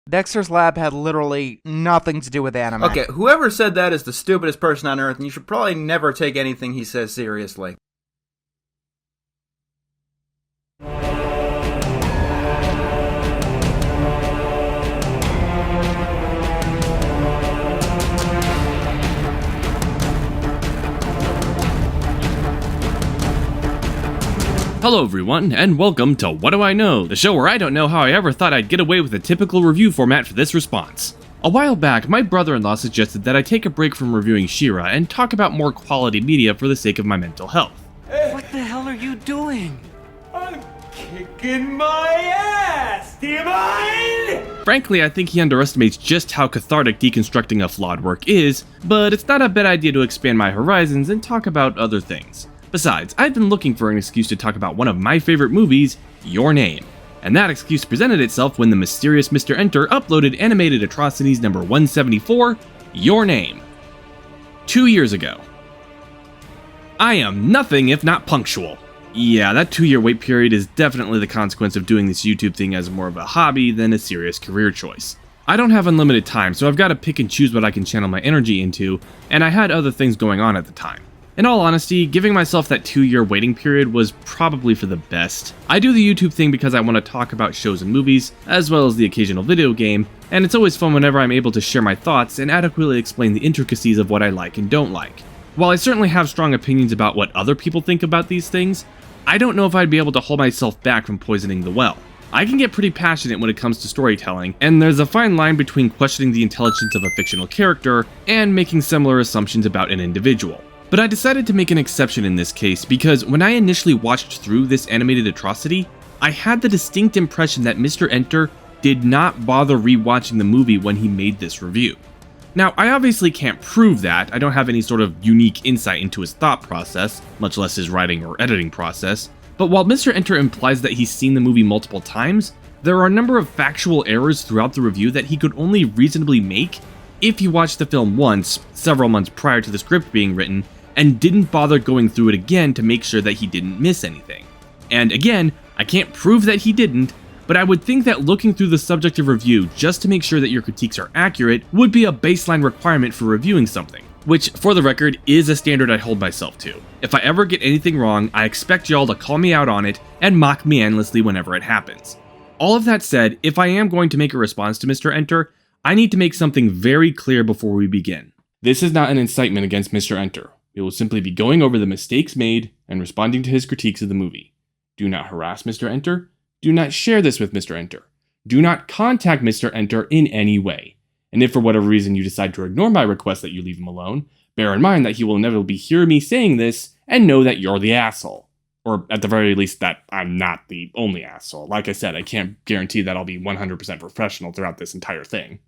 Dexter's Lab had literally nothing to do with anime. Okay, whoever said that is the stupidest person on earth, and you should probably never take anything he says seriously. Hello everyone, and welcome to What Do I Know, the show where I don't know how I ever thought I'd get away with a typical review format for this response. A while back, my brother-in-law suggested that I take a break from reviewing She-Ra and talk about more quality media for the sake of my mental health. What the hell are you doing? I'm kicking my ass, do you mind? Frankly, I think he underestimates just how cathartic deconstructing a flawed work is, but it's not a bad idea to expand my horizons and talk about other things. Besides, I've been looking for an excuse to talk about one of my favorite movies, Your Name. And that excuse presented itself when the mysterious Mr. Enter uploaded Animated Atrocities number 174, Your Name, 2 years ago. I am nothing if not punctual. Yeah, that 2-year wait period is definitely the consequence of doing this YouTube thing as more of a hobby than a serious career choice. I don't have unlimited time, so I've got to pick and choose what I can channel my energy into, and I had other things going on at the time. In all honesty, giving myself that 2-year waiting period was probably for the best. I do the YouTube thing because I want to talk about shows and movies, as well as the occasional video game, and it's always fun whenever I'm able to share my thoughts and adequately explain the intricacies of what I like and don't like. While I certainly have strong opinions about what other people think about these things, I don't know if I'd be able to hold myself back from poisoning the well. I can get pretty passionate when it comes to storytelling, and there's a fine line between questioning the intelligence of a fictional character and making similar assumptions about an individual. But I decided to make an exception in this case because when I initially watched through this animated atrocity, I had the distinct impression that Mr. Enter did not bother rewatching the movie when he made this review. Now, I obviously can't prove that. I don't have any sort of unique insight into his thought process, much less his writing or editing process. But while Mr. Enter implies that he's seen the movie multiple times, there are a number of factual errors throughout the review that he could only reasonably make if he watched the film once, several months prior to the script being written, and didn't bother going through it again to make sure that he didn't miss anything. And again, I can't prove that he didn't, but I would think that looking through the subjective review just to make sure that your critiques are accurate would be a baseline requirement for reviewing something, which, for the record, is a standard I hold myself to. If I ever get anything wrong, I expect y'all to call me out on it and mock me endlessly whenever it happens. All of that said, if I am going to make a response to Mr. Enter, I need to make something very clear before we begin. This is not an incitement against Mr. Enter. It will simply be going over the mistakes made and responding to his critiques of the movie. Do not harass Mr. Enter. Do not share this with Mr. Enter. Do not contact Mr. Enter in any way. And if for whatever reason you decide to ignore my request that you leave him alone, bear in mind that he will inevitably hear me saying this and know that you're the asshole. Or at the very least that I'm not the only asshole. Like I said, I can't guarantee that I'll be 100% professional throughout this entire thing.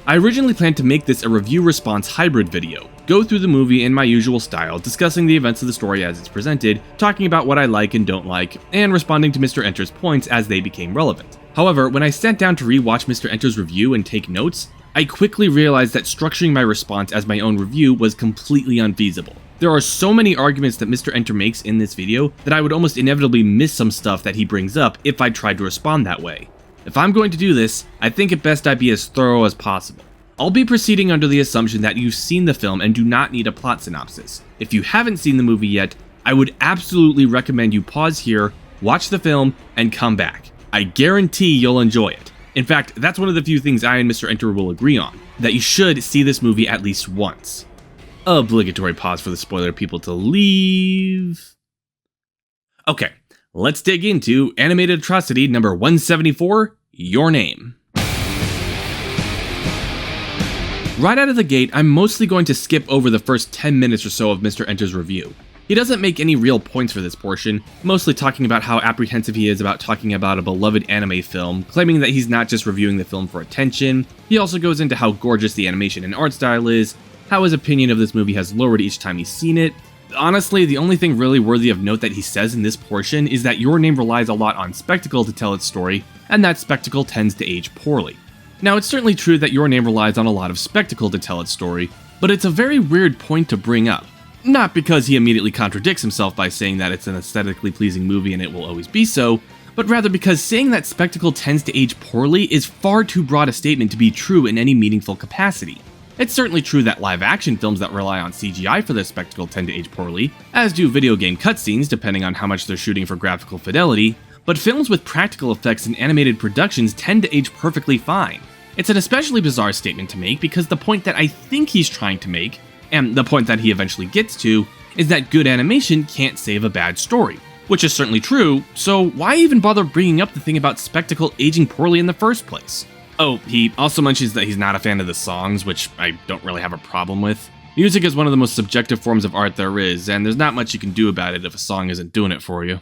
I originally planned to make this a review response hybrid video, go through the movie in my usual style, discussing the events of the story as it's presented, talking about what I like and don't like, and responding to Mr. Enter's points as they became relevant. However, when I sat down to rewatch Mr. Enter's review and take notes, I quickly realized that structuring my response as my own review was completely unfeasible. There are so many arguments that Mr. Enter makes in this video that I would almost inevitably miss some stuff that he brings up if I tried to respond that way. If I'm going to do this, I think it best I be as thorough as possible. I'll be proceeding under the assumption that you've seen the film and do not need a plot synopsis. If you haven't seen the movie yet, I would absolutely recommend you pause here, watch the film, and come back. I guarantee you'll enjoy it. In fact, that's one of the few things I and Mr. Enter will agree on, that you should see this movie at least once. Obligatory pause for the spoiler people to leave. Okay, let's dig into Animated Atrocity number 174, Your Name. Right out of the gate, I'm mostly going to skip over the first 10 minutes or so of Mr. Enter's review. He doesn't make any real points for this portion, mostly talking about how apprehensive he is about talking about a beloved anime film, claiming that he's not just reviewing the film for attention. He also goes into how gorgeous the animation and art style is, how his opinion of this movie has lowered each time he's seen it. Honestly, the only thing really worthy of note that he says in this portion is that Your Name relies a lot on spectacle to tell its story, and that spectacle tends to age poorly. Now, it's certainly true that Your Name relies on a lot of spectacle to tell its story, but it's a very weird point to bring up. Not because he immediately contradicts himself by saying that it's an aesthetically pleasing movie and it will always be so, but rather because saying that spectacle tends to age poorly is far too broad a statement to be true in any meaningful capacity. It's certainly true that live-action films that rely on CGI for their spectacle tend to age poorly, as do video game cutscenes depending on how much they're shooting for graphical fidelity, but films with practical effects and animated productions tend to age perfectly fine. It's an especially bizarre statement to make because the point that I think he's trying to make, and the point that he eventually gets to, is that good animation can't save a bad story. Which is certainly true, so why even bother bringing up the thing about spectacle aging poorly in the first place? Oh, he also mentions that he's not a fan of the songs, which I don't really have a problem with. Music is one of the most subjective forms of art there is, and there's not much you can do about it if a song isn't doing it for you.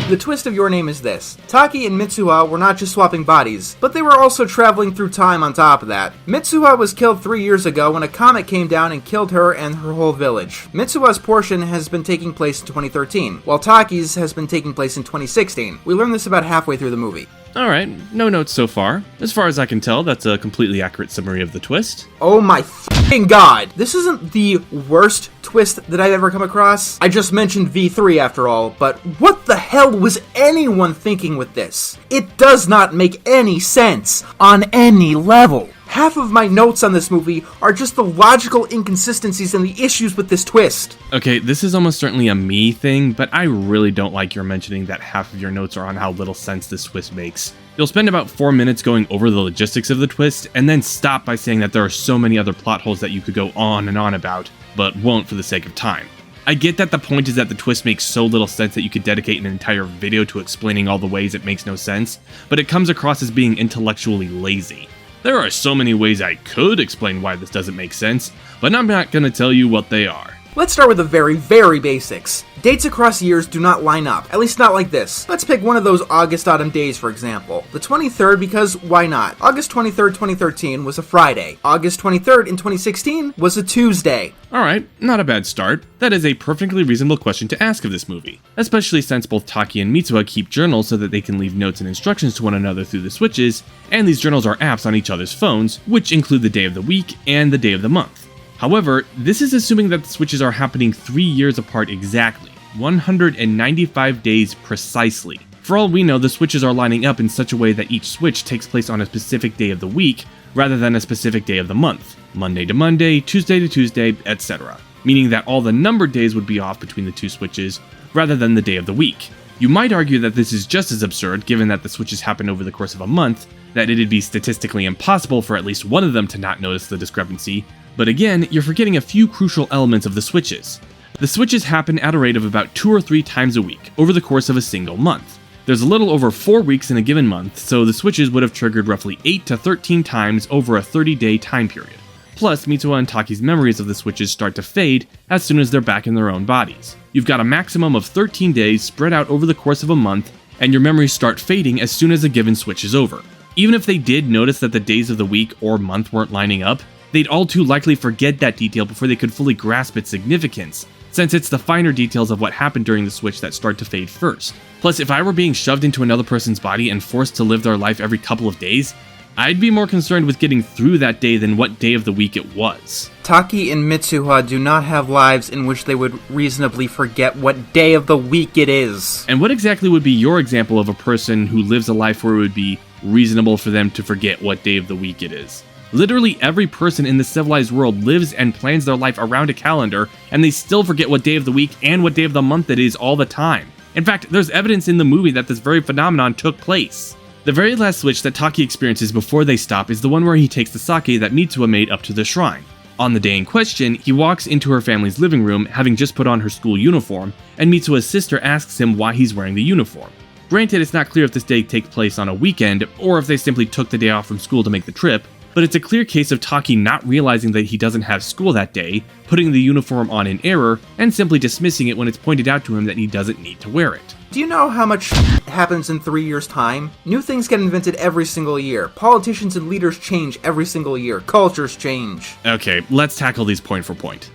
The twist of Your Name is this. Taki and Mitsuha were not just swapping bodies, but they were also traveling through time on top of that. Mitsuha was killed 3 years ago when a comet came down and killed her and her whole village. Mitsuha's portion has been taking place in 2013, while Taki's has been taking place in 2016. We learned this about halfway through the movie. Alright, no notes so far. As far as I can tell, that's a completely accurate summary of the twist. Oh my f***ing god! This isn't the worst twist that I've ever come across. I just mentioned V3 after all, but what the hell was anyone thinking with this? It does not make any sense on any level. Half of my notes on this movie are just the logical inconsistencies and the issues with this twist. Okay, this is almost certainly a me thing, but I really don't like your mentioning that half of your notes are on how little sense this twist makes. You'll spend about 4 minutes going over the logistics of the twist, and then stop by saying that there are so many other plot holes that you could go on and on about, but won't for the sake of time. I get that the point is that the twist makes so little sense that you could dedicate an entire video to explaining all the ways it makes no sense, but it comes across as being intellectually lazy. There are so many ways I could explain why this doesn't make sense, but I'm not gonna tell you what they are. Let's start with the very basics. Dates across years do not line up, at least not like this. Let's pick one of those August autumn days, for example. The 23rd, because why not? August 23rd, 2013 was a Friday. August 23rd in 2016 was a Tuesday. Alright, not a bad start. That is a perfectly reasonable question to ask of this movie, especially since both Taki and Mitsuha keep journals so that they can leave notes and instructions to one another through the switches, and these journals are apps on each other's phones, which include the day of the week and the day of the month. However, this is assuming that the switches are happening 3 years apart exactly, 195 days precisely. For all we know, the switches are lining up in such a way that each switch takes place on a specific day of the week, rather than a specific day of the month, Monday to Monday, Tuesday to Tuesday, etc. Meaning that all the numbered days would be off between the two switches, rather than the day of the week. You might argue that this is just as absurd, given that the switches happen over the course of a month, that it'd be statistically impossible for at least one of them to not notice the discrepancy, but again, you're forgetting a few crucial elements of the switches. The switches happen at a rate of about 2 or 3 times a week, over the course of a single month. There's a little over 4 weeks in a given month, so the switches would have triggered roughly 8 to 13 times over a 30-day time period. Plus, Mitsuha and Taki's memories of the switches start to fade as soon as they're back in their own bodies. You've got a maximum of 13 days spread out over the course of a month, and your memories start fading as soon as a given switch is over. Even if they did notice that the days of the week or month weren't lining up, they'd all too likely forget that detail before they could fully grasp its significance, since it's the finer details of what happened during the switch that start to fade first. Plus, if I were being shoved into another person's body and forced to live their life every couple of days, I'd be more concerned with getting through that day than what day of the week it was. Taki and Mitsuha do not have lives in which they would reasonably forget what day of the week it is. And what exactly would be your example of a person who lives a life where it would be reasonable for them to forget what day of the week it is? Literally every person in the civilized world lives and plans their life around a calendar, and they still forget what day of the week and what day of the month it is all the time. In fact, there's evidence in the movie that this very phenomenon took place. The very last switch that Taki experiences before they stop is the one where he takes the sake that Mitsuha made up to the shrine. On the day in question, he walks into her family's living room, having just put on her school uniform, and Mitsuha's sister asks him why he's wearing the uniform. Granted, it's not clear if this day takes place on a weekend, or if they simply took the day off from school to make the trip, but it's a clear case of Taki not realizing that he doesn't have school that day, putting the uniform on in error, and simply dismissing it when it's pointed out to him that he doesn't need to wear it. Do you know how much happens in 3 years' time? New things get invented every single year. Politicians and leaders change every single year. Cultures change. Okay, let's tackle these point for point.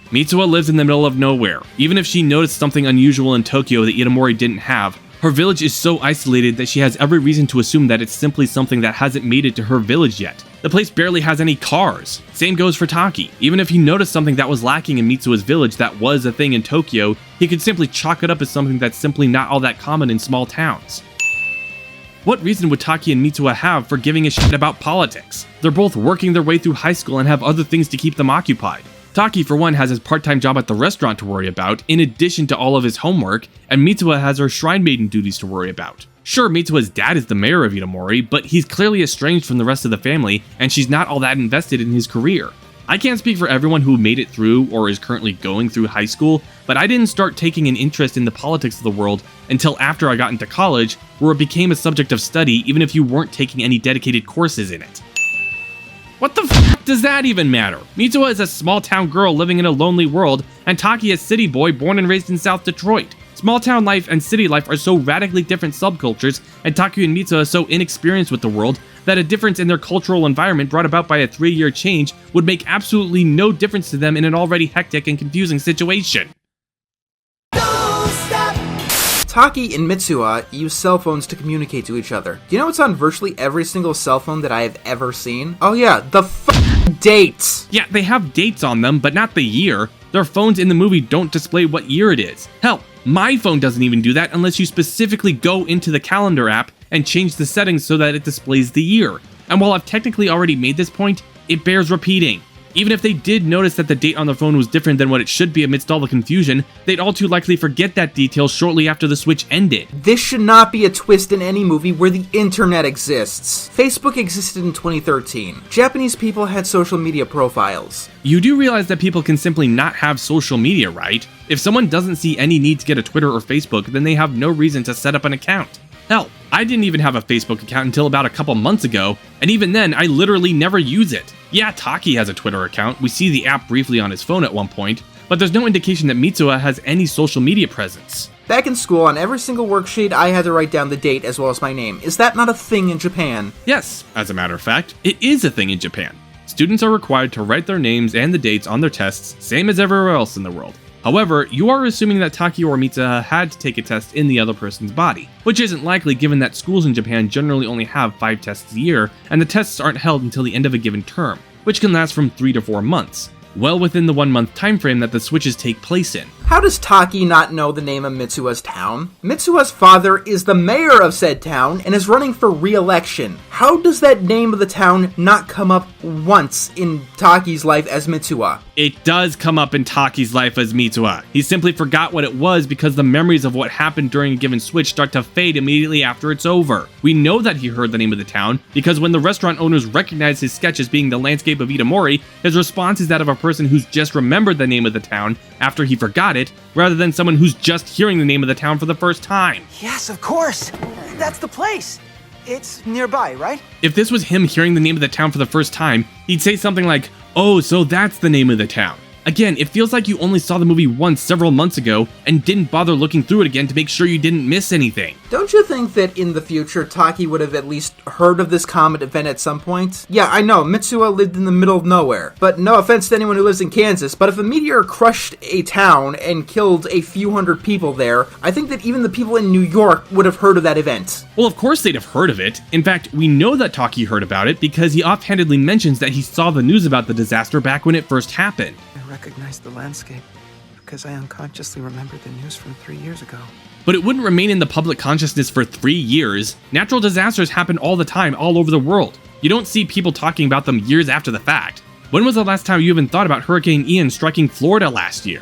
Mitsuha lives in the middle of nowhere. Even if she noticed something unusual in Tokyo that Itamori didn't have, Her village is so isolated that she has every reason to assume that it's simply something that hasn't made it to her village yet. The place barely has any cars. Same goes for Taki. Even if he noticed something that was lacking in Mitsuha's village that was a thing in Tokyo, he could simply chalk it up as something that's simply not all that common in small towns. What reason would Taki and Mitsuha have for giving a shit about politics? They're both working their way through high school and have other things to keep them occupied. Taki, for one, has his part-time job at the restaurant to worry about, in addition to all of his homework, and Mitsuha has her shrine maiden duties to worry about. Sure, Mitsuha's dad is the mayor of Itomori, but he's clearly estranged from the rest of the family, and she's not all that invested in his career. I can't speak for everyone who made it through or is currently going through high school, but I didn't start taking an interest in the politics of the world until after I got into college, where it became a subject of study even if you weren't taking any dedicated courses in it. What the f does that even matter? Mitsuha is a small town girl living in a lonely world, and Taki a city boy born and raised in South Detroit. Small town life and city life are so radically different subcultures, and Taki and Mitsuha are so inexperienced with the world that a difference in their cultural environment brought about by a 3-year change would make absolutely no difference to them in an already hectic and confusing situation. Taki and Mitsuha use cell phones to communicate to each other. Do you know what's on virtually every single cell phone that I have ever seen? Oh yeah, the dates! Yeah, they have dates on them, but not the year. Their phones in the movie don't display what year it is. Hell, my phone doesn't even do that unless you specifically go into the calendar app and change the settings so that it displays the year. And while I've technically already made this point, it bears repeating. Even if they did notice that the date on their phone was different than what it should be amidst all the confusion, they'd all too likely forget that detail shortly after the switch ended. This should not be a twist in any movie where the internet exists. Facebook existed in 2013. Japanese people had social media profiles. You do realize that people can simply not have social media, right? If someone doesn't see any need to get a Twitter or Facebook, then they have no reason to set up an account. Hell, I didn't even have a Facebook account until about a couple months ago, and even then, I literally never use it. Yeah, Taki has a Twitter account, we see the app briefly on his phone at one point, but there's no indication that Mitsuha has any social media presence. Back in school, on every single worksheet, I had to write down the date as well as my name. Is that not a thing in Japan? Yes, as a matter of fact, it is a thing in Japan. Students are required to write their names and the dates on their tests, same as everywhere else in the world. However, you are assuming that Taki or Mitsuha had to take a test in the other person's body, which isn't likely given that schools in Japan generally only have 5 tests a year, and the tests aren't held until the end of a given term, which can last from 3 to 4 months, well within the 1-month time frame that the switches take place in. How does Taki not know the name of Mitsuha's town? Mitsuha's father is the mayor of said town and is running for re-election. How does that name of the town not come up once in Taki's life as Mitsuha? It does come up in Taki's life as Mitsuha. He simply forgot what it was because the memories of what happened during a given switch start to fade immediately after it's over. We know that he heard the name of the town because when the restaurant owners recognize his sketch as being the landscape of Itomori, his response is that of a person who's just remembered the name of the town after he forgot it, rather than someone who's just hearing the name of the town for the first time. Yes, of course. That's the place. It's nearby, right? If this was him hearing the name of the town for the first time, he'd say something like, "Oh, so that's the name of the town." Again, it feels like you only saw the movie once several months ago and didn't bother looking through it again to make sure you didn't miss anything. Don't you think that in the future, Taki would have at least heard of this comet event at some point? Yeah, I know, Mitsuha lived in the middle of nowhere. But no offense to anyone who lives in Kansas, but if a meteor crushed a town and killed a few hundred people there, I think that even the people in New York would have heard of that event. Well, of course they'd have heard of it. In fact, we know that Taki heard about it because he offhandedly mentions that he saw the news about the disaster back when it first happened. I recognized the landscape because I unconsciously remembered the news from 3 years ago. But it wouldn't remain in the public consciousness for 3 years. Natural disasters happen all the time, all over the world. You don't see people talking about them years after the fact. When was the last time you even thought about Hurricane Ian striking Florida last year?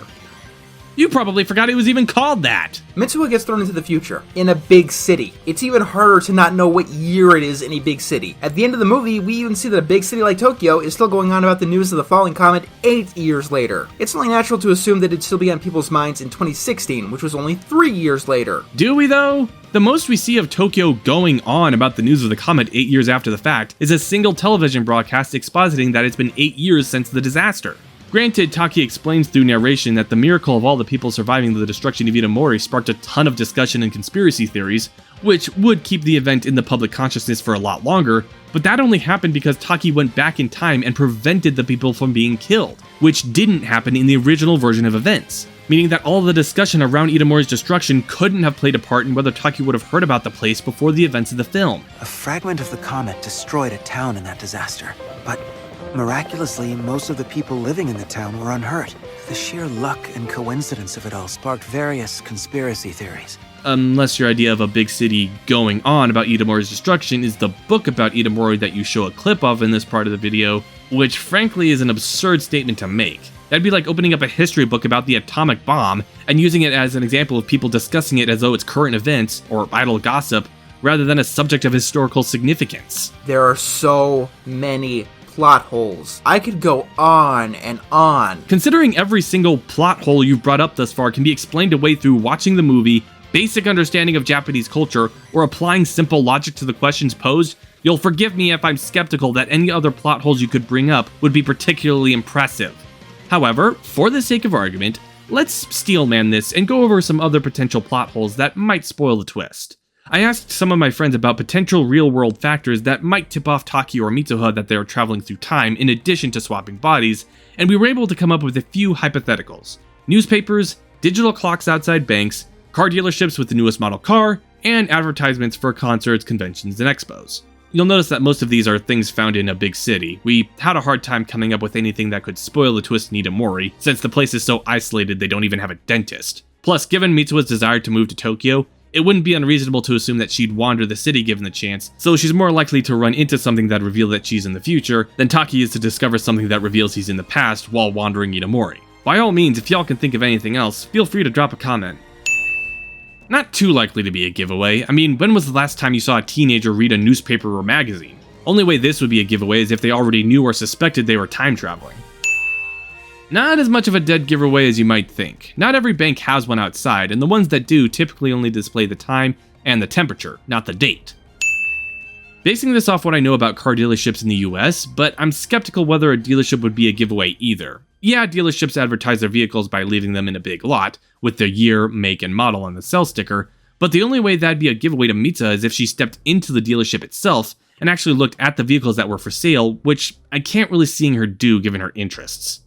You probably forgot it was even called that. Mitsuha gets thrown into the future, in a big city. It's even harder to not know what year it is in a big city. At the end of the movie, we even see that a big city like Tokyo is still going on about the news of the falling comet 8 years later. It's only natural to assume that it'd still be on people's minds in 2016, which was only 3 years later. Do we though? The most we see of Tokyo going on about the news of the comet 8 years after the fact is a single television broadcast expositing that it's been 8 years since the disaster. Granted, Taki explains through narration that the miracle of all the people surviving the destruction of Itomori sparked a ton of discussion and conspiracy theories, which would keep the event in the public consciousness for a lot longer, but that only happened because Taki went back in time and prevented the people from being killed, which didn't happen in the original version of events. meaning that all the discussion around Itamori's destruction couldn't have played a part in whether Taki would have heard about the place before the events of the film. A fragment of the comet destroyed a town in that disaster, but miraculously, most of the people living in the town were unhurt. The sheer luck and coincidence of it all sparked various conspiracy theories. Unless your idea of a big city going on about Itamori's destruction is the book about Itamori that you show a clip of in this part of the video, which frankly is an absurd statement to make. That'd be like opening up a history book about the atomic bomb and using it as an example of people discussing it as though it's current events or idle gossip, rather than a subject of historical significance. There are so many plot holes. I could go on and on. Considering every single plot hole you've brought up thus far can be explained away through watching the movie, basic understanding of Japanese culture, or applying simple logic to the questions posed, you'll forgive me if I'm skeptical that any other plot holes you could bring up would be particularly impressive. However, for the sake of argument, let's steelman this and go over some other potential plot holes that might spoil the twist. I asked some of my friends about potential real-world factors that might tip off Taki or Mitsuha that they are traveling through time in addition to swapping bodies, and we were able to come up with a few hypotheticals. Newspapers, digital clocks outside banks, car dealerships with the newest model car, and advertisements for concerts, conventions, and expos. You'll notice that most of these are things found in a big city. We had a hard time coming up with anything that could spoil the twist in Itamori, since the place is so isolated they don't even have a dentist. Plus, given Mitsuha's desire to move to Tokyo, it wouldn't be unreasonable to assume that she'd wander the city given the chance, so she's more likely to run into something that reveals that she's in the future than Taki is to discover something that reveals he's in the past while wandering Itamori. By all means, if y'all can think of anything else, feel free to drop a comment. Not too likely to be a giveaway. I mean, when was the last time you saw a teenager read a newspaper or magazine? Only way this would be a giveaway is if they already knew or suspected they were time traveling. Not as much of a dead giveaway as you might think. Not every bank has one outside, and the ones that do typically only display the time and the temperature, not the date. Basing this off what I know about car dealerships in the US, but I'm skeptical whether a dealership would be a giveaway either. Yeah, dealerships advertise their vehicles by leaving them in a big lot, with their year, make, and model on the sell sticker, but the only way that'd be a giveaway to Mitsuha is if she stepped into the dealership itself and actually looked at the vehicles that were for sale, which I can't really see her do given her interests.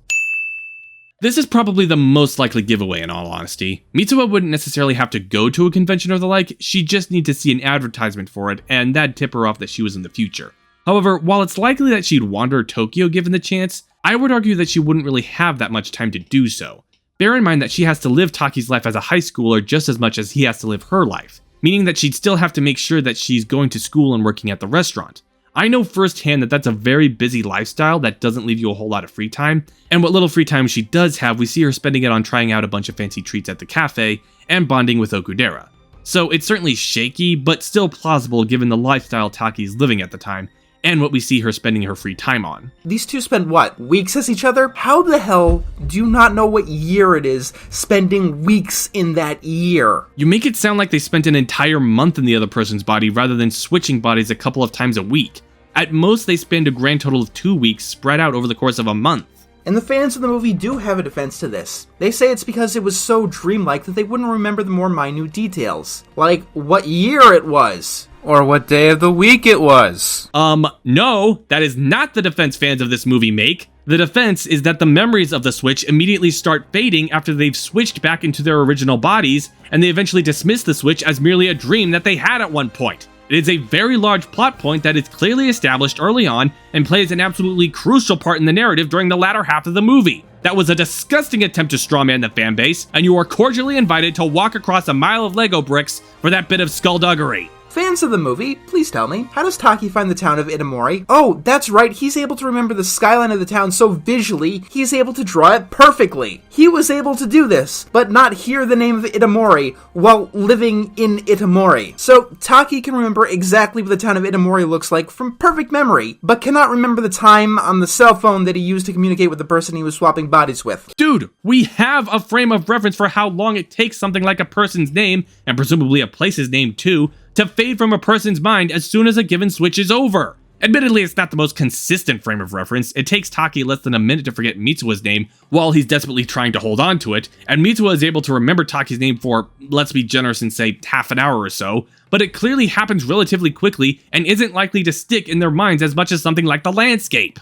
This is probably the most likely giveaway in all honesty. Mitsuha wouldn't necessarily have to go to a convention or the like, she'd just need to see an advertisement for it, and that'd tip her off that she was in the future. However, while it's likely that she'd wander Tokyo given the chance, I would argue that she wouldn't really have that much time to do so. Bear in mind that she has to live Taki's life as a high schooler just as much as he has to live her life, meaning that she'd still have to make sure that she's going to school and working at the restaurant. I know firsthand that that's a very busy lifestyle that doesn't leave you a whole lot of free time, and what little free time she does have, we see her spending it on trying out a bunch of fancy treats at the cafe and bonding with Okudera. So it's certainly shaky, but still plausible given the lifestyle Taki's living at the time, and what we see her spending her free time on. These two spend, what, weeks as each other? How the hell do you not know what year it is spending weeks in that year? You make it sound like they spent an entire month in the other person's body rather than switching bodies a couple of times a week. At most, they spend a grand total of 2 weeks spread out over the course of a month. And the fans of the movie do have a defense to this. They say it's because it was so dreamlike that they wouldn't remember the more minute details. Like, what year it was. Or what day of the week it was. No, that is not the defense fans of this movie make. The defense is that the memories of the switch immediately start fading after they've switched back into their original bodies, and they eventually dismiss the switch as merely a dream that they had at one point. It is a very large plot point that is clearly established early on and plays an absolutely crucial part in the narrative during the latter half of the movie. That was a disgusting attempt to strawman the fanbase, and you are cordially invited to walk across a mile of Lego bricks for that bit of skullduggery. Fans of the movie, please tell me, how does Taki find the town of Itamori? Oh, that's right, he's able to remember the skyline of the town so visually, he's able to draw it perfectly. He was able to do this, but not hear the name of Itamori while living in Itamori. So, Taki can remember exactly what the town of Itamori looks like from perfect memory, but cannot remember the time on the cell phone that he used to communicate with the person he was swapping bodies with. Dude, we have a frame of reference for how long it takes something like a person's name, and presumably a place's name too, to fade from a person's mind as soon as a given switch is over. Admittedly, it's not the most consistent frame of reference. It takes Taki less than a minute to forget Mitsuha's name while he's desperately trying to hold on to it, and Mitsuha is able to remember Taki's name for, let's be generous and say, half an hour or so, but it clearly happens relatively quickly and isn't likely to stick in their minds as much as something like the landscape.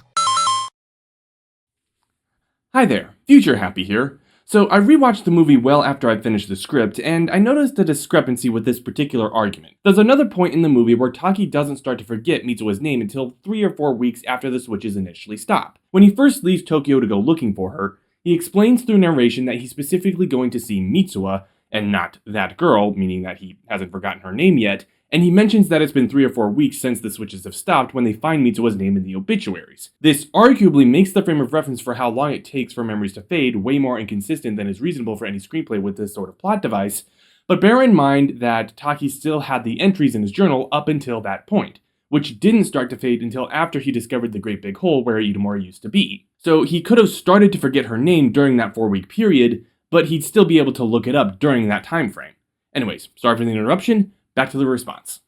Hi there, Future Happy here. So I rewatched the movie well after I finished the script, and I noticed a discrepancy with this particular argument. There's another point in the movie where Taki doesn't start to forget Mitsuha's name until 3 or 4 weeks after the switches initially stop. When he first leaves Tokyo to go looking for her, he explains through narration that he's specifically going to see Mitsuha, and not that girl, meaning that he hasn't forgotten her name yet, and he mentions that it's been 3 or 4 weeks since the switches have stopped when they find Mitsuha's name in the obituaries. This arguably makes the frame of reference for how long it takes for memories to fade way more inconsistent than is reasonable for any screenplay with this sort of plot device, but bear in mind that Taki still had the entries in his journal up until that point, which didn't start to fade until after he discovered the Great Big Hole where Itomori used to be. So he could have started to forget her name during that 4-week period, but he'd still be able to look it up during that time frame. Anyways, sorry for the interruption. Back to the response.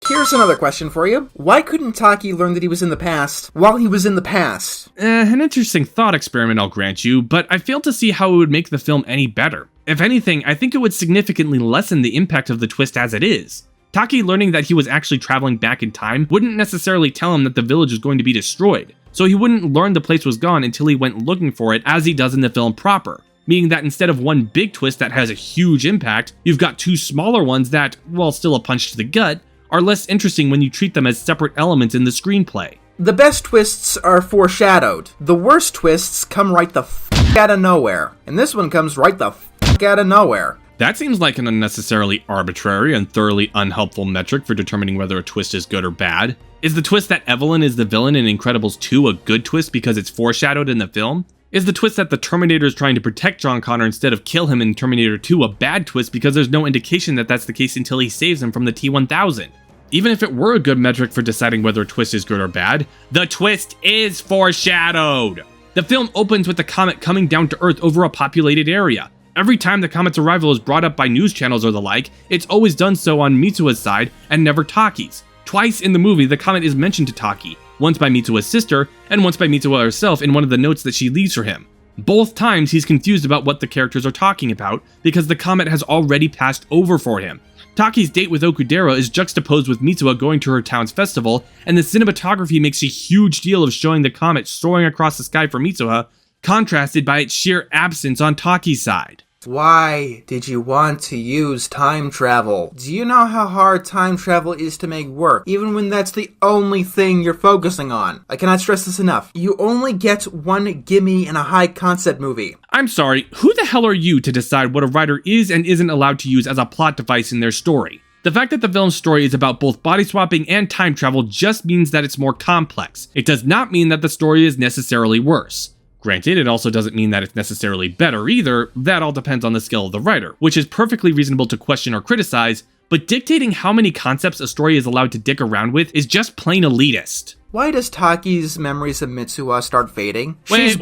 Here's another question for you. Why couldn't Taki learn that he was in the past while he was in the past? An interesting thought experiment, I'll grant you, but I fail to see how it would make the film any better. If anything, I think it would significantly lessen the impact of the twist as it is. Taki learning that he was actually traveling back in time wouldn't necessarily tell him that the village was going to be destroyed, so he wouldn't learn the place was gone until he went looking for it as he does in the film proper. Meaning that instead of one big twist that has a huge impact, you've got 2 smaller ones that, while still a punch to the gut, are less interesting when you treat them as separate elements in the screenplay. The best twists are foreshadowed. The worst twists come right the f*** out of nowhere. And this one comes right the f*** out of nowhere. That seems like an unnecessarily arbitrary and thoroughly unhelpful metric for determining whether a twist is good or bad. Is the twist that Evelyn is the villain in Incredibles 2 a good twist because it's foreshadowed in the film? Is the twist that the Terminator is trying to protect John Connor instead of kill him in Terminator 2 a bad twist because there's no indication that that's the case until he saves him from the T-1000? Even if it were a good metric for deciding whether a twist is good or bad, the twist is foreshadowed! The film opens with the comet coming down to Earth over a populated area. Every time the comet's arrival is brought up by news channels or the like, it's always done so on Mitsuha's side and never Taki's. Twice in the movie, the comet is mentioned to Taki, once by Mitsuha's sister, and once by Mitsuha herself in one of the notes that she leaves for him. Both times he's confused about what the characters are talking about, because the comet has already passed over for him. Taki's date with Okudera is juxtaposed with Mitsuha going to her town's festival, and the cinematography makes a huge deal of showing the comet soaring across the sky for Mitsuha, contrasted by its sheer absence on Taki's side. Why did you want to use time travel? Do you know how hard time travel is to make work, even when that's the only thing you're focusing on? I cannot stress this enough. You only get one gimme in a high-concept movie. I'm sorry, who the hell are you to decide what a writer is and isn't allowed to use as a plot device in their story? The fact that the film's story is about both body swapping and time travel just means that it's more complex. It does not mean that the story is necessarily worse. Granted, it also doesn't mean that it's necessarily better either. That all depends on the skill of the writer, which is perfectly reasonable to question or criticize, but dictating how many concepts a story is allowed to dick around with is just plain elitist. Why does Taki's memories of Mitsuha start fading? Wait.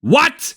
What?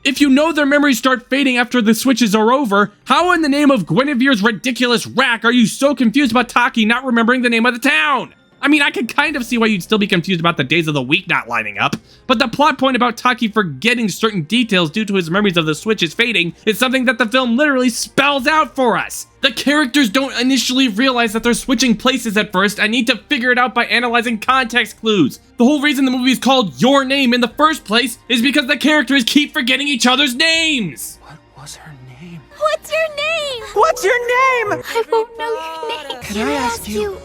If you know their memories start fading after the switches are over, how in the name of Guinevere's ridiculous rack are you so confused about Taki not remembering the name of the town? I mean, I can kind of see why you'd still be confused about the days of the week not lining up, but the plot point about Taki forgetting certain details due to his memories of the switches fading is something that the film literally spells out for us. The characters don't initially realize that they're switching places at first and need to figure it out by analyzing context clues. The whole reason the movie is called Your Name in the first place is because the characters keep forgetting each other's names. What was her name? What's your name? What's your name? I won't know your name. Can I ask you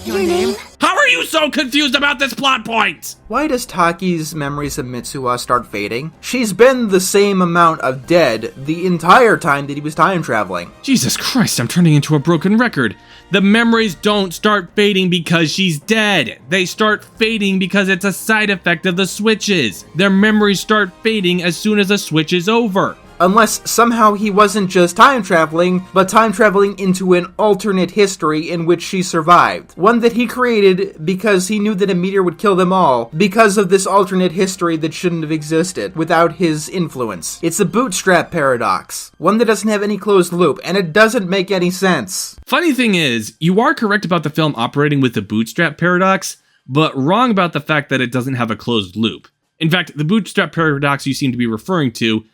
your name? How are you so confused about this plot point? Why does Taki's memories of Mitsuha start fading? She's been the same amount of dead the entire time that he was time traveling. Jesus Christ, I'm turning into a broken record. The memories don't start fading because she's dead. They start fading because it's a side effect of the switches. Their memories start fading as soon as the switch is over. Unless somehow he wasn't just time traveling, but time traveling into an alternate history in which she survived. One that he created because he knew that a meteor would kill them all, because of this alternate history that shouldn't have existed without his influence. It's a bootstrap paradox. One that doesn't have any closed loop, and it doesn't make any sense. Funny thing is, you are correct about the film operating with the bootstrap paradox, but wrong about the fact that it doesn't have a closed loop. In fact, the bootstrap paradox you seem to be referring to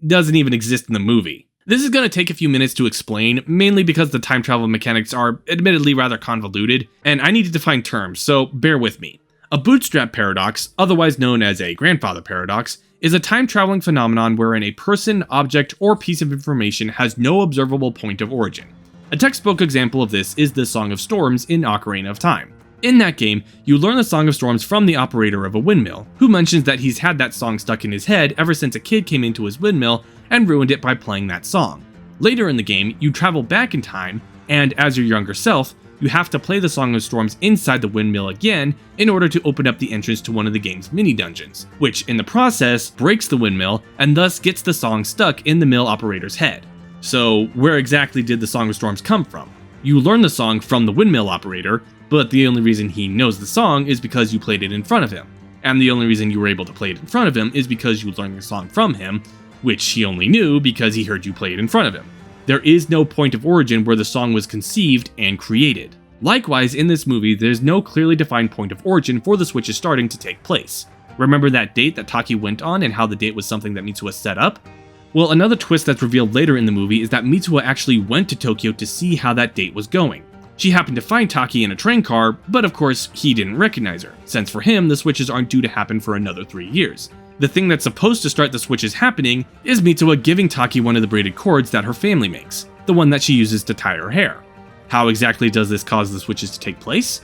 doesn't even exist in the movie. This is going to take a few minutes to explain, mainly because the time travel mechanics are admittedly rather convoluted, and I need to define terms, so bear with me. A bootstrap paradox, otherwise known as a grandfather paradox, is a time-traveling phenomenon wherein a person, object, or piece of information has no observable point of origin. A textbook example of this is the Song of Storms in Ocarina of Time. In that game, you learn the Song of Storms from the operator of a windmill, who mentions that he's had that song stuck in his head ever since a kid came into his windmill and ruined it by playing that song. Later in the game, you travel back in time, and as your younger self, you have to play the Song of Storms inside the windmill again in order to open up the entrance to one of the game's mini-dungeons, which in the process breaks the windmill and thus gets the song stuck in the mill operator's head. So where exactly did the Song of Storms come from? You learn the song from the windmill operator, but the only reason he knows the song is because you played it in front of him. And the only reason you were able to play it in front of him is because you learned the song from him, which he only knew because he heard you play it in front of him. There is no point of origin where the song was conceived and created. Likewise, in this movie, there's no clearly defined point of origin for the switches starting to take place. Remember that date that Taki went on and how the date was something that Mitsuha set up? Well, another twist that's revealed later in the movie is that Mitsuha actually went to Tokyo to see how that date was going. She happened to find Taki in a train car, but of course, he didn't recognize her, since for him, the switches aren't due to happen for another 3 years. The thing that's supposed to start the switches happening is Mitsuha giving Taki one of the braided cords that her family makes, the one that she uses to tie her hair. How exactly does this cause the switches to take place?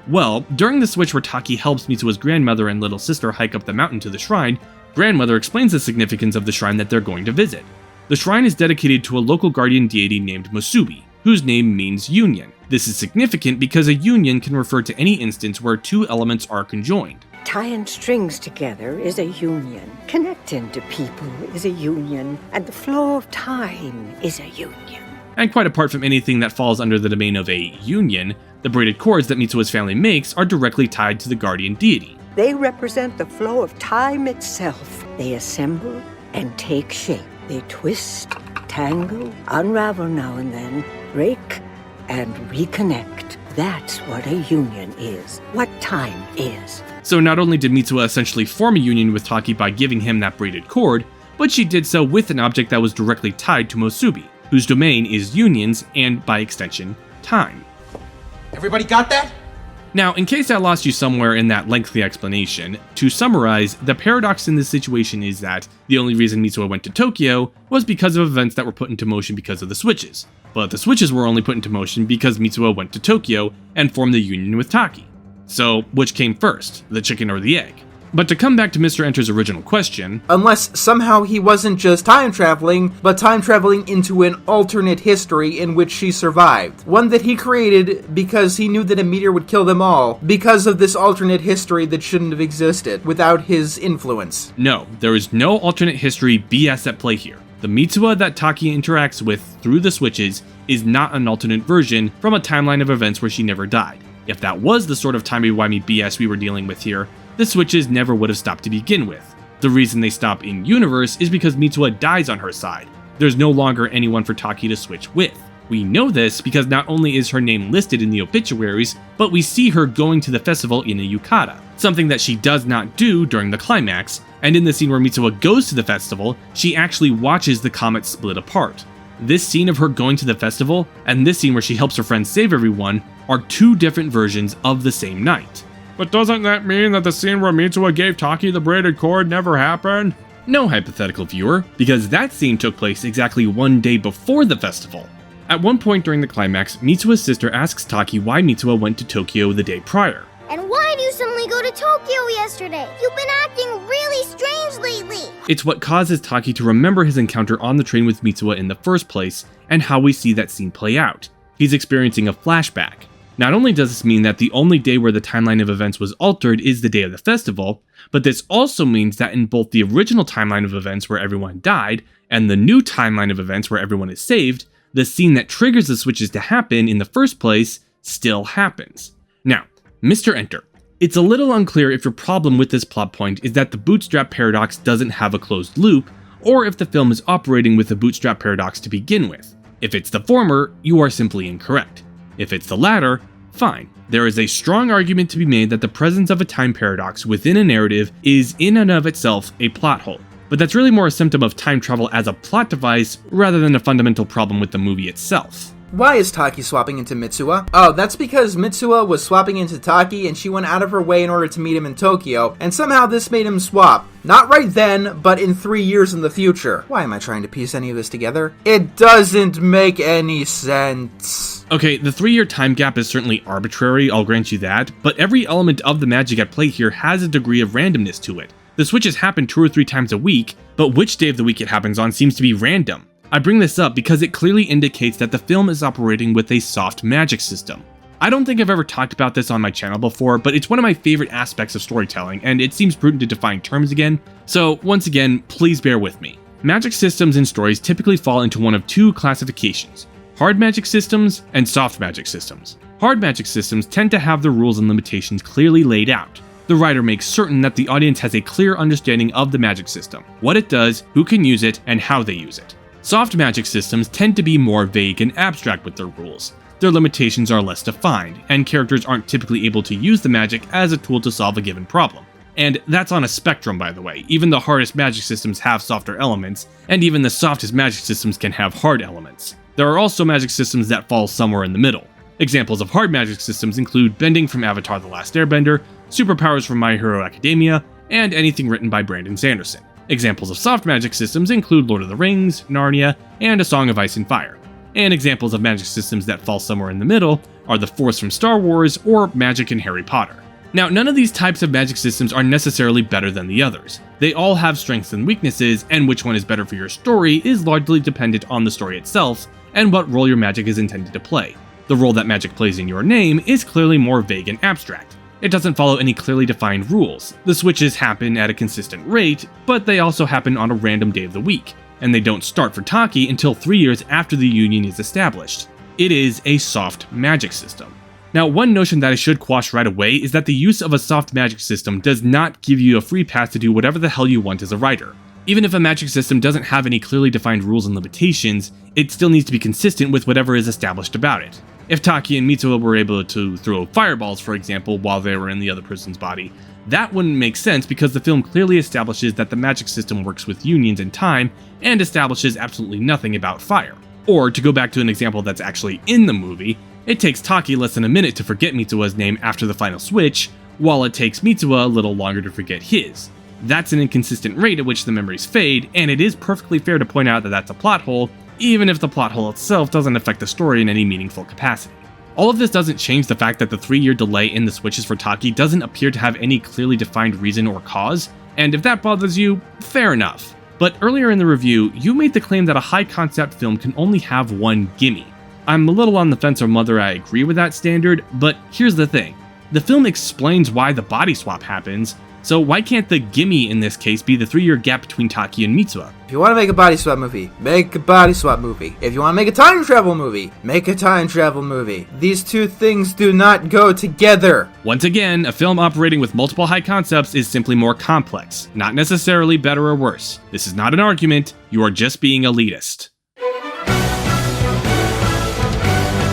Well, during the switch where Taki helps Mitsuha's grandmother and little sister hike up the mountain to the shrine, grandmother explains the significance of the shrine that they're going to visit. The shrine is dedicated to a local guardian deity named Musubi, whose name means union. This is significant because a union can refer to any instance where two elements are conjoined. Tying strings together is a union. Connecting to people is a union. And the flow of time is a union. And quite apart from anything that falls under the domain of a union, the braided cords that Mitsuha's family makes are directly tied to the guardian deity. They represent the flow of time itself. They assemble and take shape. They twist, tangle, unravel now and then, break, and reconnect. That's what a union is. What time is. So not only did Mitsuha essentially form a union with Taki by giving him that braided cord, but she did so with an object that was directly tied to Musubi, whose domain is unions and, by extension, time. Everybody got that? Now, in case I lost you somewhere in that lengthy explanation, to summarize, the paradox in this situation is that the only reason Mitsuha went to Tokyo was because of events that were put into motion because of the switches. But the switches were only put into motion because Mitsuha went to Tokyo and formed the union with Taki. So, which came first, the chicken or the egg? But to come back to Mr. Enter's original question, unless somehow he wasn't just time traveling, but time traveling into an alternate history in which she survived. One that he created because he knew that a meteor would kill them all, because of this alternate history that shouldn't have existed without his influence. No, there is no alternate history BS at play here. The Mitsuha that Taki interacts with through the switches is not an alternate version from a timeline of events where she never died. If that was the sort of timey-wimey BS we were dealing with here, the switches never would have stopped to begin with. The reason they stop in-universe is because Mitsuha dies on her side. There's no longer anyone for Taki to switch with. We know this because not only is her name listed in the obituaries, but we see her going to the festival in a yukata, something that she does not do during the climax, and in the scene where Mitsuha goes to the festival, she actually watches the comet split apart. This scene of her going to the festival, and this scene where she helps her friends save everyone, are two different versions of the same night. But doesn't that mean that the scene where Mitsuha gave Taki the braided cord never happened? No, hypothetical viewer, because that scene took place exactly one day before the festival. At one point during the climax, Mitsuha's sister asks Taki why Mitsuha went to Tokyo the day prior. And why did you suddenly go to Tokyo yesterday? You've been acting really strange lately. It's what causes Taki to remember his encounter on the train with Mitsuha in the first place, and how we see that scene play out. He's experiencing a flashback. Not only does this mean that the only day where the timeline of events was altered is the day of the festival, but this also means that in both the original timeline of events where everyone died, and the new timeline of events where everyone is saved, the scene that triggers the switches to happen in the first place still happens. Now, Mr. Enter, it's a little unclear if your problem with this plot point is that the bootstrap paradox doesn't have a closed loop, or if the film is operating with the bootstrap paradox to begin with. If it's the former, you are simply incorrect. If it's the latter, fine. There is a strong argument to be made that the presence of a time paradox within a narrative is in and of itself a plot hole, but that's really more a symptom of time travel as a plot device rather than a fundamental problem with the movie itself. Why is Taki swapping into Mitsuha? Oh, that's because Mitsuha was swapping into Taki and she went out of her way in order to meet him in Tokyo, and somehow this made him swap. Not right then, but in 3 years in the future. Why am I trying to piece any of this together? It doesn't make any sense. Okay, the 3-year time gap is certainly arbitrary, I'll grant you that, but every element of the magic at play here has a degree of randomness to it. The switches happen 2 or 3 times a week, but which day of the week it happens on seems to be random. I bring this up because it clearly indicates that the film is operating with a soft magic system. I don't think I've ever talked about this on my channel before, but it's one of my favorite aspects of storytelling, and it seems prudent to define terms again, so once again, please bear with me. Magic systems in stories typically fall into one of 2 classifications: hard magic systems and soft magic systems. Hard magic systems tend to have the rules and limitations clearly laid out. The writer makes certain that the audience has a clear understanding of the magic system, what it does, who can use it, and how they use it. Soft magic systems tend to be more vague and abstract with their rules. Their limitations are less defined, and characters aren't typically able to use the magic as a tool to solve a given problem. And that's on a spectrum, by the way. Even the hardest magic systems have softer elements, and even the softest magic systems can have hard elements. There are also magic systems that fall somewhere in the middle. Examples of hard magic systems include bending from Avatar: The Last Airbender, superpowers from My Hero Academia, and anything written by Brandon Sanderson. Examples of soft magic systems include Lord of the Rings, Narnia, and A Song of Ice and Fire. And examples of magic systems that fall somewhere in the middle are the Force from Star Wars or magic in Harry Potter. Now, none of these types of magic systems are necessarily better than the others. They all have strengths and weaknesses, and which one is better for your story is largely dependent on the story itself and what role your magic is intended to play. The role that magic plays in your name is clearly more vague and abstract. It doesn't follow any clearly defined rules. The switches happen at a consistent rate, but they also happen on a random day of the week, and they don't start for Taki until 3 years after the union is established. It is a soft magic system. Now, one notion that I should quash right away is that the use of a soft magic system does not give you a free pass to do whatever the hell you want as a writer. Even if a magic system doesn't have any clearly defined rules and limitations, it still needs to be consistent with whatever is established about it. If Taki and Mitsuha were able to throw fireballs, for example, while they were in the other person's body, that wouldn't make sense because the film clearly establishes that the magic system works with unions and time, and establishes absolutely nothing about fire. Or, to go back to an example that's actually in the movie, it takes Taki less than a minute to forget Mitsuha's name after the final switch, while it takes Mitsuha a little longer to forget his. That's an inconsistent rate at which the memories fade, and it is perfectly fair to point out that that's a plot hole, even if the plot hole itself doesn't affect the story in any meaningful capacity. All of this doesn't change the fact that the 3-year delay in the switches for Taki doesn't appear to have any clearly defined reason or cause, and if that bothers you, fair enough. But earlier in the review, you made the claim that a high-concept film can only have one gimme. I'm a little on the fence on whether I agree with that standard, but here's the thing. The film explains why the body swap happens, so why can't the gimme in this case be the 3-year gap between Taki and Mitsuha? If you want to make a body swap movie, make a body swap movie. If you want to make a time travel movie, make a time travel movie. These two things do not go together. Once again, a film operating with multiple high concepts is simply more complex, not necessarily better or worse. This is not an argument, you are just being elitist.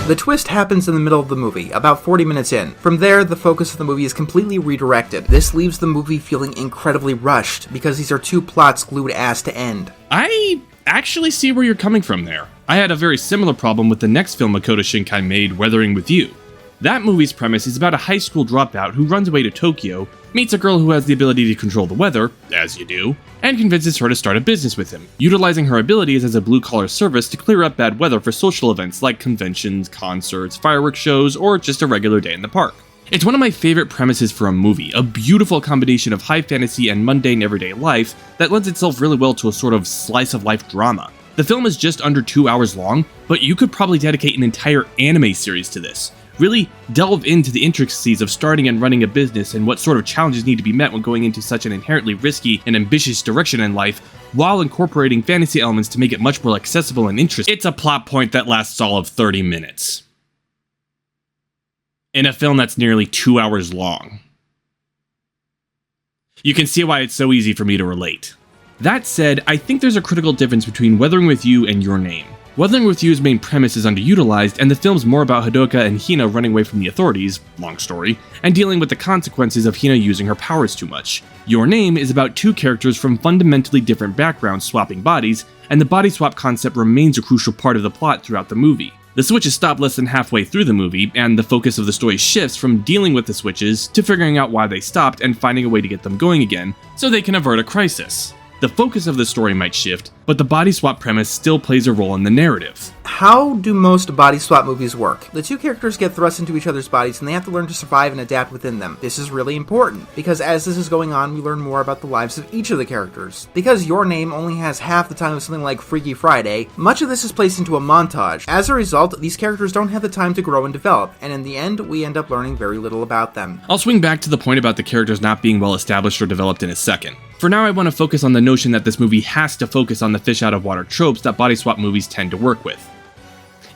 The twist happens in the middle of the movie, about 40 minutes in. From there, the focus of the movie is completely redirected. This leaves the movie feeling incredibly rushed, because these are 2 plots glued ass to end. I actually see where you're coming from there. I had a very similar problem with the next film Makoto Shinkai made, Weathering with You. That movie's premise is about a high school dropout who runs away to Tokyo, meets a girl who has the ability to control the weather, as you do, and convinces her to start a business with him, utilizing her abilities as a blue-collar service to clear up bad weather for social events like conventions, concerts, fireworks shows, or just a regular day in the park. It's one of my favorite premises for a movie, a beautiful combination of high fantasy and mundane everyday life that lends itself really well to a sort of slice-of-life drama. The film is just under 2 hours long, but you could probably dedicate an entire anime series to this. Really delve into the intricacies of starting and running a business and what sort of challenges need to be met when going into such an inherently risky and ambitious direction in life, while incorporating fantasy elements to make it much more accessible and interesting. It's a plot point that lasts all of 30 minutes. In a film that's nearly 2 hours long. You can see why it's so easy for me to relate. That said, I think there's a critical difference between Weathering with You and Your Name. Weathering with You's main premise is underutilized, and the film's more about Hadoka and Hina running away from the authorities, long story, and dealing with the consequences of Hina using her powers too much. Your Name is about 2 characters from fundamentally different backgrounds swapping bodies, and the body swap concept remains a crucial part of the plot throughout the movie. The switches stop less than halfway through the movie, and the focus of the story shifts from dealing with the switches to figuring out why they stopped and finding a way to get them going again so they can avert a crisis. The focus of the story might shift, but the body swap premise still plays a role in the narrative. How do most body swap movies work? The two characters get thrust into each other's bodies and they have to learn to survive and adapt within them. This is really important, because as this is going on, we learn more about the lives of each of the characters. Because Your Name only has half the time of something like Freaky Friday, much of this is placed into a montage. As a result, these characters don't have the time to grow and develop, and in the end, we end up learning very little about them. I'll swing back to the point about the characters not being well established or developed in a second. For now, I want to focus on the notion that this movie has to focus on the fish out of water tropes that body swap movies tend to work with.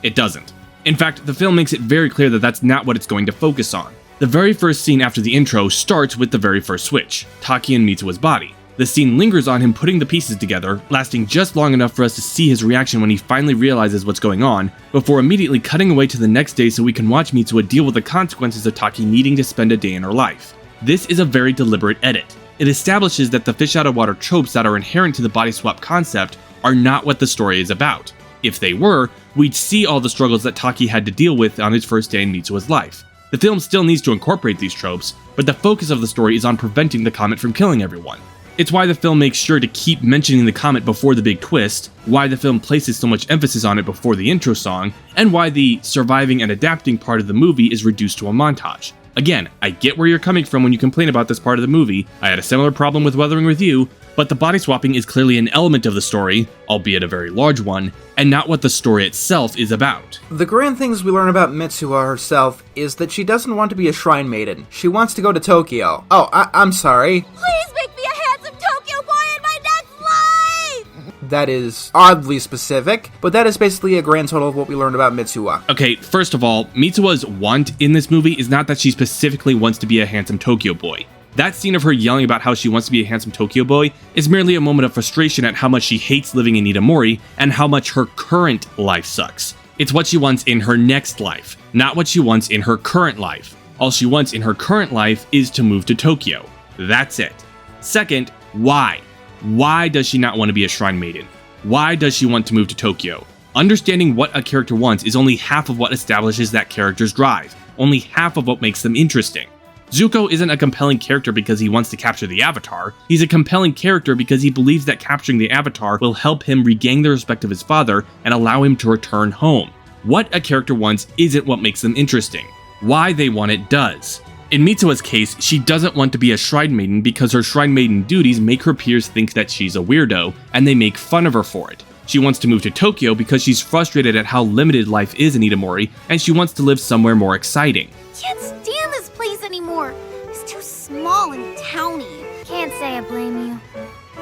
It doesn't. In fact, the film makes it very clear that that's not what it's going to focus on. The very first scene after the intro starts with the very first switch, Taki and Mitsua's body. The scene lingers on him putting the pieces together, lasting just long enough for us to see his reaction when he finally realizes what's going on, before immediately cutting away to the next day so we can watch Mitsua deal with the consequences of Taki needing to spend a day in her life. This is a very deliberate edit. It establishes that the fish out of water tropes that are inherent to the body swap concept are not what the story is about. If they were, we'd see all the struggles that Taki had to deal with on his first day in Mitsua's life. The film still needs to incorporate these tropes, but the focus of the story is on preventing the comet from killing everyone. It's why the film makes sure to keep mentioning the comet before the big twist, why the film places so much emphasis on it before the intro song, and why the surviving and adapting part of the movie is reduced to a montage. Again, I get where you're coming from when you complain about this part of the movie. I had a similar problem with Weathering with You, but the body swapping is clearly an element of the story, albeit a very large one, and not what the story itself is about. The grand things we learn about Mitsuha herself is that she doesn't want to be a shrine maiden. She wants to go to Tokyo. Oh, I'm sorry. Please make me a handsome Tokyo boy in my next life! That is oddly specific, but that is basically a grand total of what we learned about Mitsuha. Okay, first of all, Mitsua's want in this movie is not that she specifically wants to be a handsome Tokyo boy. That scene of her yelling about how she wants to be a handsome Tokyo boy is merely a moment of frustration at how much she hates living in Itamori and how much her current life sucks. It's what she wants in her next life, not what she wants in her current life. All she wants in her current life is to move to Tokyo. That's it. Second, why? Why does she not want to be a shrine maiden? Why does she want to move to Tokyo? Understanding what a character wants is only half of what establishes that character's drive, only half of what makes them interesting. Zuko isn't a compelling character because he wants to capture the Avatar. He's a compelling character because he believes that capturing the Avatar will help him regain the respect of his father and allow him to return home. What a character wants isn't what makes them interesting. Why they want it does. In Mitsua's case, she doesn't want to be a shrine maiden because her shrine maiden duties make her peers think that she's a weirdo, and they make fun of her for it. She wants to move to Tokyo because she's frustrated at how limited life is in Itamori, and she wants to live somewhere more exciting. Can't stand this place anymore. It's too small and towny. Can't say I blame you.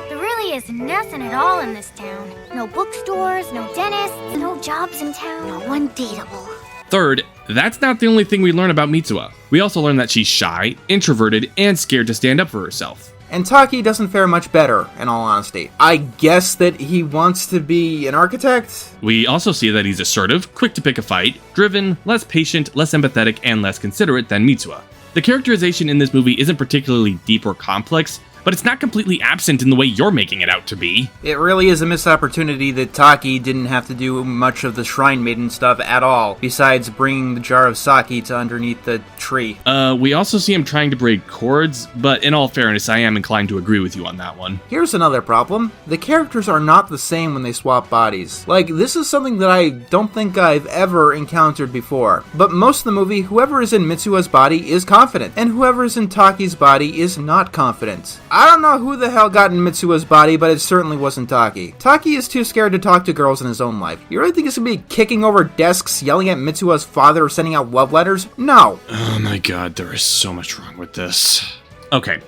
There really is nothing at all in this town. No bookstores, no dentists, no jobs in town, no one dateable. Third, that's not the only thing we learn about Mitsua. We also learn that she's shy, introverted, and scared to stand up for herself. And Taki doesn't fare much better, in all honesty. I guess that he wants to be an architect? We also see that he's assertive, quick to pick a fight, driven, less patient, less empathetic, and less considerate than Mitsua. The characterization in this movie isn't particularly deep or complex, but it's not completely absent in the way you're making it out to be. It really is a missed opportunity that Taki didn't have to do much of the Shrine Maiden stuff at all, besides bringing the jar of sake to underneath the tree. We also see him trying to braid cords, but in all fairness, I am inclined to agree with you on that one. Here's another problem. The characters are not the same when they swap bodies. Like, this is something that I don't think I've ever encountered before. But most of the movie, whoever is in Mitsua's body is confident, and whoever is in Taki's body is not confident. I don't know who the hell got in Mitsua's body, but it certainly wasn't Taki. Taki is too scared to talk to girls in his own life. You really think he's gonna be kicking over desks, yelling at Mitsua's father, or sending out love letters? No. Oh my god, there is so much wrong with this. Okay.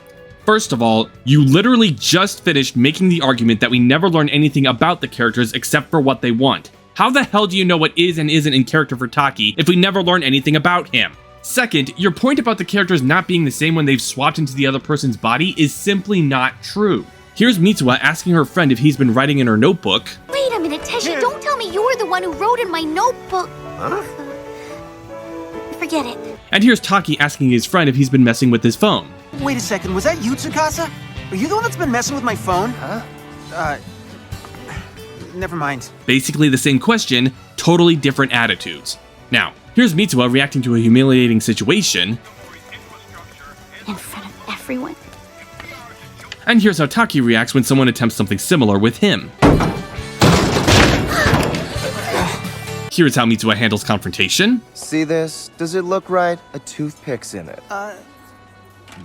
First of all, you literally just finished making the argument that we never learn anything about the characters except for what they want. How the hell do you know what is and isn't in character for Taki if we never learn anything about him? Second, your point about the characters not being the same when they've swapped into the other person's body is simply not true. Here's Mitsuha asking her friend if he's been writing in her notebook. Wait a minute, Teshi, don't tell me you were the one who wrote in my notebook. Forget it. And here's Taki asking his friend if he's been messing with his phone. Wait a second, was that you, Tsukasa? Are you the one that's been messing with my phone? never mind. Basically the same question, totally different attitudes. Now, here's Mitsuha reacting to a humiliating situation, In front of everyone. and here's how Taki reacts when someone attempts something similar with him. Here's how Mitsuha handles confrontation. See this? Does it look right? A toothpick's in it.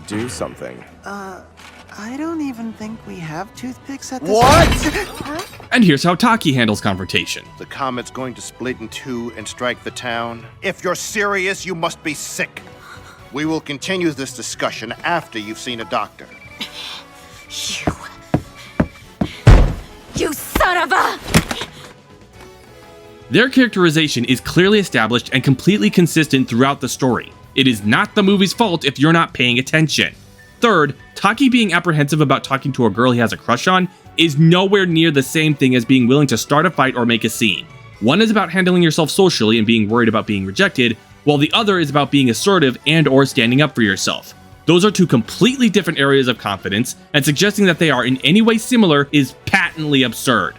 Do something. I don't even think we have toothpicks at this What? And here's how Taki handles confrontation. The comet's going to split in two and strike the town. If you're serious, you must be sick. We will continue this discussion after you've seen a doctor. You son of a! Their characterization is clearly established and completely consistent throughout the story. It is not the movie's fault if you're not paying attention. Third, Taki being apprehensive about talking to a girl he has a crush on is nowhere near the same thing as being willing to start a fight or make a scene. One is about handling yourself socially and being worried about being rejected, while the other is about being assertive and or standing up for yourself. Those are two completely different areas of confidence, and suggesting that they are in any way similar is patently absurd.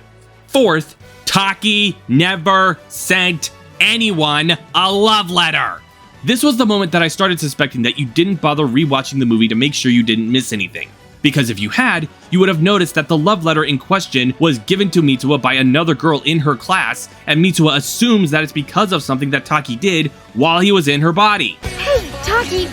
Fourth, Taki never sent anyone a love letter. This was the moment that I started suspecting that you didn't bother rewatching the movie to make sure you didn't miss anything. Because if you had, you would have noticed that the love letter in question was given to Mitsuha by another girl in her class, and Mitsuha assumes that it's because of something that Taki did while he was in her body. Hey, Taki,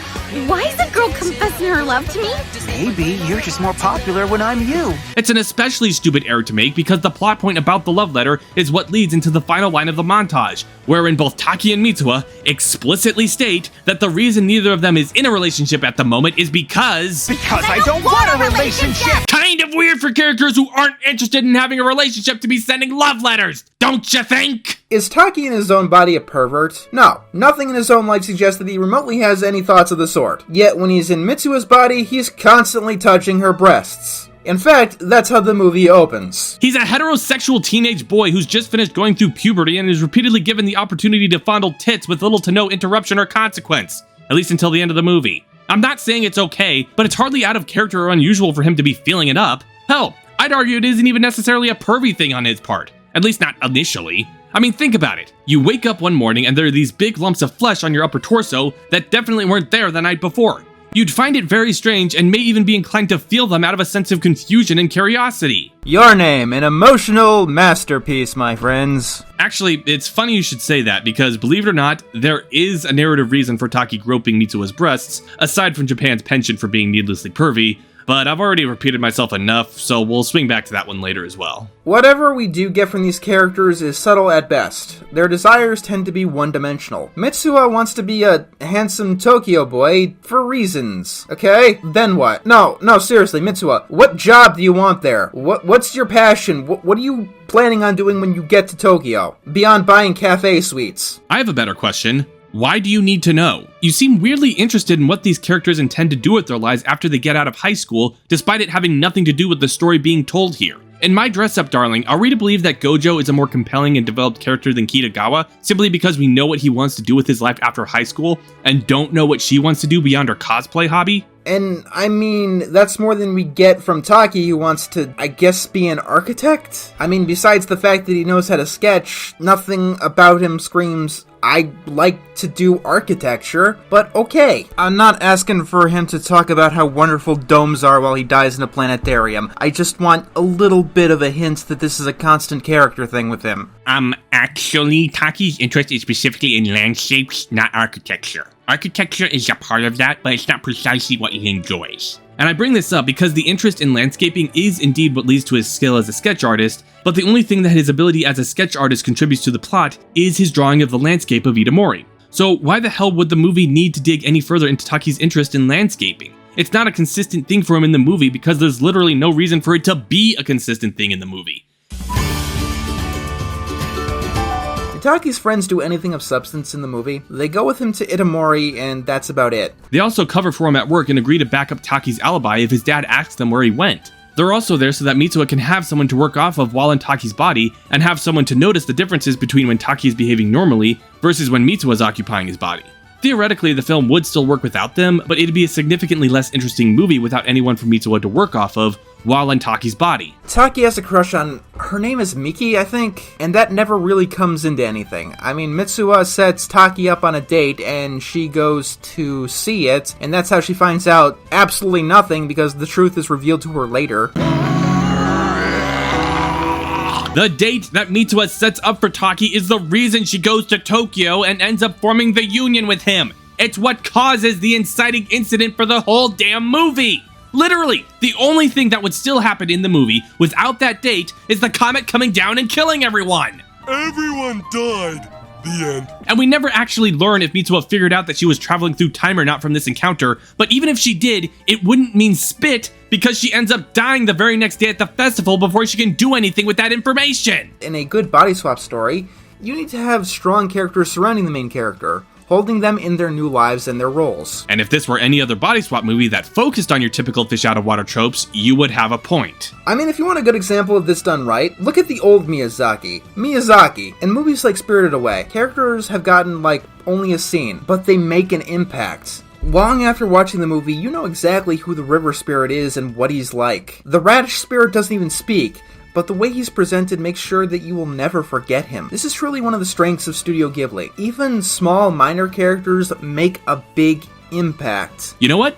why is a girl confessing her love to me? Maybe you're just more popular when I'm you. It's an especially stupid error to make because the plot point about the love letter is what leads into the final line of the montage, wherein both Taki and Mitsuha explicitly state that the reason neither of them is in a relationship at the moment is because I don't want a relationship! kind of weird for characters who aren't interested in having a relationship to be sending love letters, don't you think? Is Taki in his own body a pervert? No, nothing in his own life suggests that he remotely has any thoughts of the sort. Yet when he's in Mitsuha's body, he's constantly touching her breasts. In fact, that's how the movie opens. He's a heterosexual teenage boy who's just finished going through puberty and is repeatedly given the opportunity to fondle tits with little to no interruption or consequence, at least until the end of the movie. I'm not saying it's okay, but it's hardly out of character or unusual for him to be feeling it up. Hell, I'd argue it isn't even necessarily a pervy thing on his part, at least not initially. I mean, think about it. You wake up one morning and there are these big lumps of flesh on your upper torso that definitely weren't there the night before. You'd find it very strange and may even be inclined to feel them out of a sense of confusion and curiosity. Your name, an emotional masterpiece, my friends. Actually, it's funny you should say that because, believe it or not, there is a narrative reason for Taki groping Mitsuha's breasts, aside from Japan's penchant for being needlessly pervy, but I've already repeated myself enough, so we'll swing back to that one later as well. Whatever we do get from these characters is subtle at best. Their desires tend to be one-dimensional. Mitsuha wants to be a handsome Tokyo boy for reasons, okay? Then what? No, seriously, Mitsuha, what job do you want there? What's your passion? What are you planning on doing when you get to Tokyo? Beyond buying cafe suites. I have a better question. Why do you need to know? You seem weirdly interested in what these characters intend to do with their lives after they get out of high school, despite it having nothing to do with the story being told here. In My Dress Up Darling, are we to believe that Gojo is a more compelling and developed character than Kitagawa, simply because we know what he wants to do with his life after high school, and don't know what she wants to do beyond her cosplay hobby? And, I mean, that's more than we get from Taki, who wants to, I guess, be an architect? I mean, besides the fact that he knows how to sketch, nothing about him screams, I like to do architecture, but okay. I'm not asking for him to talk about how wonderful domes are while he dies in a planetarium. I just want a little bit of a hint that this is a constant character thing with him. Actually, Taki's interest is specifically in landscapes, not architecture. Architecture is a part of that, but it's not precisely what he enjoys. And I bring this up because the interest in landscaping is indeed what leads to his skill as a sketch artist, but the only thing that his ability as a sketch artist contributes to the plot is his drawing of the landscape of Itamori. So why the hell would the movie need to dig any further into Taki's interest in landscaping? It's not a consistent thing for him in the movie because there's literally no reason for it to be a consistent thing in the movie. Did Taki's friends do anything of substance in the movie? They go with him to Itamori, and that's about it. They also cover for him at work and agree to back up Taki's alibi if his dad asks them where he went. They're also there so that Mitsuha can have someone to work off of while in Taki's body, and have someone to notice the differences between when Taki is behaving normally versus when Mitsuha is occupying his body. Theoretically, the film would still work without them, but it'd be a significantly less interesting movie without anyone for Mitsuha to work off of while in Taki's body. Taki has a crush on Her name is Miki, I think, and that never really comes into anything. I mean, Mitsuha sets Taki up on a date, and she goes to see it, and that's how she finds out absolutely nothing, because the truth is revealed to her later. The date that Mitsuha sets up for Taki is the reason she goes to Tokyo and ends up forming the union with him. It's what causes the inciting incident for the whole damn movie. Literally, the only thing that would still happen in the movie without that date is the comet coming down and killing everyone. Everyone died. The end. And we never actually learn if Mitsuha figured out that she was traveling through time or not from this encounter, but even if she did, it wouldn't mean spit because she ends up dying the very next day at the festival before she can do anything with that information. In a good body swap story, you need to have strong characters surrounding the main character, holding them in their new lives and their roles. And if this were any other body swap movie that focused on your typical fish out of water tropes, you would have a point. I mean, if you want a good example of this done right, look at the old Miyazaki. In movies like Spirited Away, characters have gotten, only a scene, but they make an impact. Long after watching the movie, you know exactly who the river spirit is and what he's like. The radish spirit doesn't even speak, but the way he's presented makes sure that you will never forget him. This is truly one of the strengths of Studio Ghibli. Even small, minor characters make a big impact. You know what?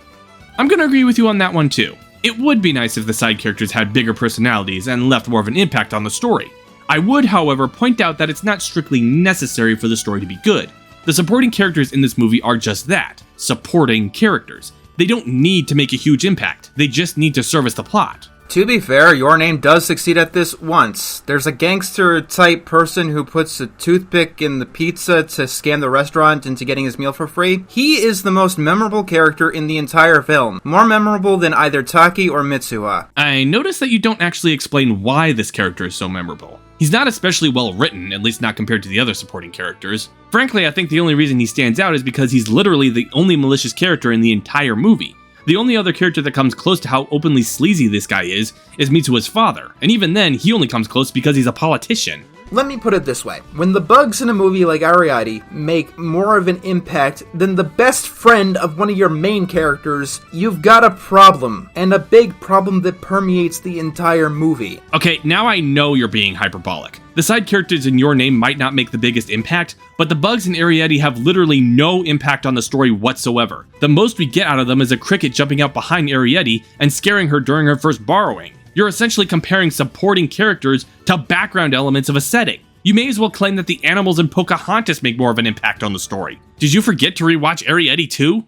I'm gonna agree with you on that one too. It would be nice if the side characters had bigger personalities and left more of an impact on the story. I would, however, point out that it's not strictly necessary for the story to be good. The supporting characters in this movie are just that, supporting characters. They don't need to make a huge impact, they just need to service the plot. To be fair, Your Name does succeed at this once. There's a gangster-type person who puts a toothpick in the pizza to scam the restaurant into getting his meal for free. He is the most memorable character in the entire film. More memorable than either Taki or Mitsuha. I noticed that you don't actually explain why this character is so memorable. He's not especially well written, at least not compared to the other supporting characters. Frankly, I think the only reason he stands out is because he's literally the only malicious character in the entire movie. The only other character that comes close to how openly sleazy this guy is Mitsuha's father, and even then, he only comes close because he's a politician. Let me put it this way. When the bugs in a movie like Ariadne make more of an impact than the best friend of one of your main characters, you've got a problem, and a big problem that permeates the entire movie. Okay, now I know you're being hyperbolic. The side characters in Your Name might not make the biggest impact, but the bugs in Ariadne have literally no impact on the story whatsoever. The most we get out of them is a cricket jumping out behind Ariadne and scaring her during her first borrowing. You're essentially comparing supporting characters to background elements of a setting. You may as well claim that the animals in Pocahontas make more of an impact on the story. Did you forget to rewatch Ariadne 2?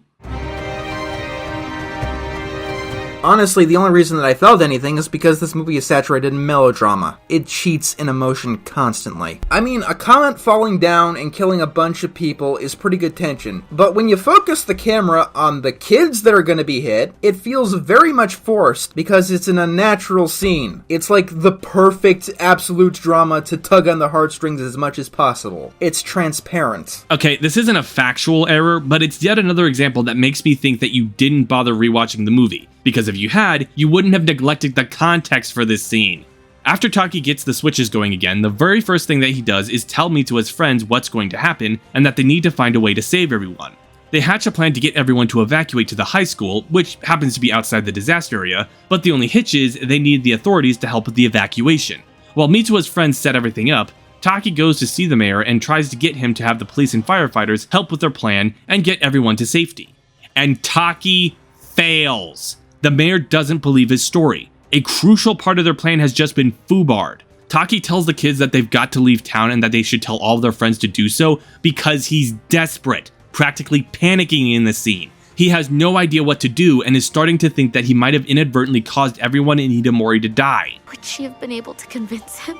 Honestly, the only reason that I felt anything is because this movie is saturated in melodrama. It cheats in emotion constantly. I mean, a comet falling down and killing a bunch of people is pretty good tension, but when you focus the camera on the kids that are going to be hit, it feels very much forced because it's an unnatural scene. It's like the perfect absolute drama to tug on the heartstrings as much as possible. It's transparent. Okay, this isn't a factual error, but it's yet another example that makes me think that you didn't bother rewatching the movie. Because if you had, you wouldn't have neglected the context for this scene. After Taki gets the switches going again, the very first thing that he does is tell me to his friends what's going to happen and that they need to find a way to save everyone. They hatch a plan to get everyone to evacuate to the high school, which happens to be outside the disaster area, but the only hitch is they need the authorities to help with the evacuation. While Mitsuha's friends set everything up, Taki goes to see the mayor and tries to get him to have the police and firefighters help with their plan and get everyone to safety. And Taki fails. The mayor doesn't believe his story. A crucial part of their plan has just been foobarred. Taki tells the kids that they've got to leave town and that they should tell all of their friends to do so because he's desperate, practically panicking in the scene. He has no idea what to do and is starting to think that he might have inadvertently caused everyone in Hidamori to die. Would she have been able to convince him?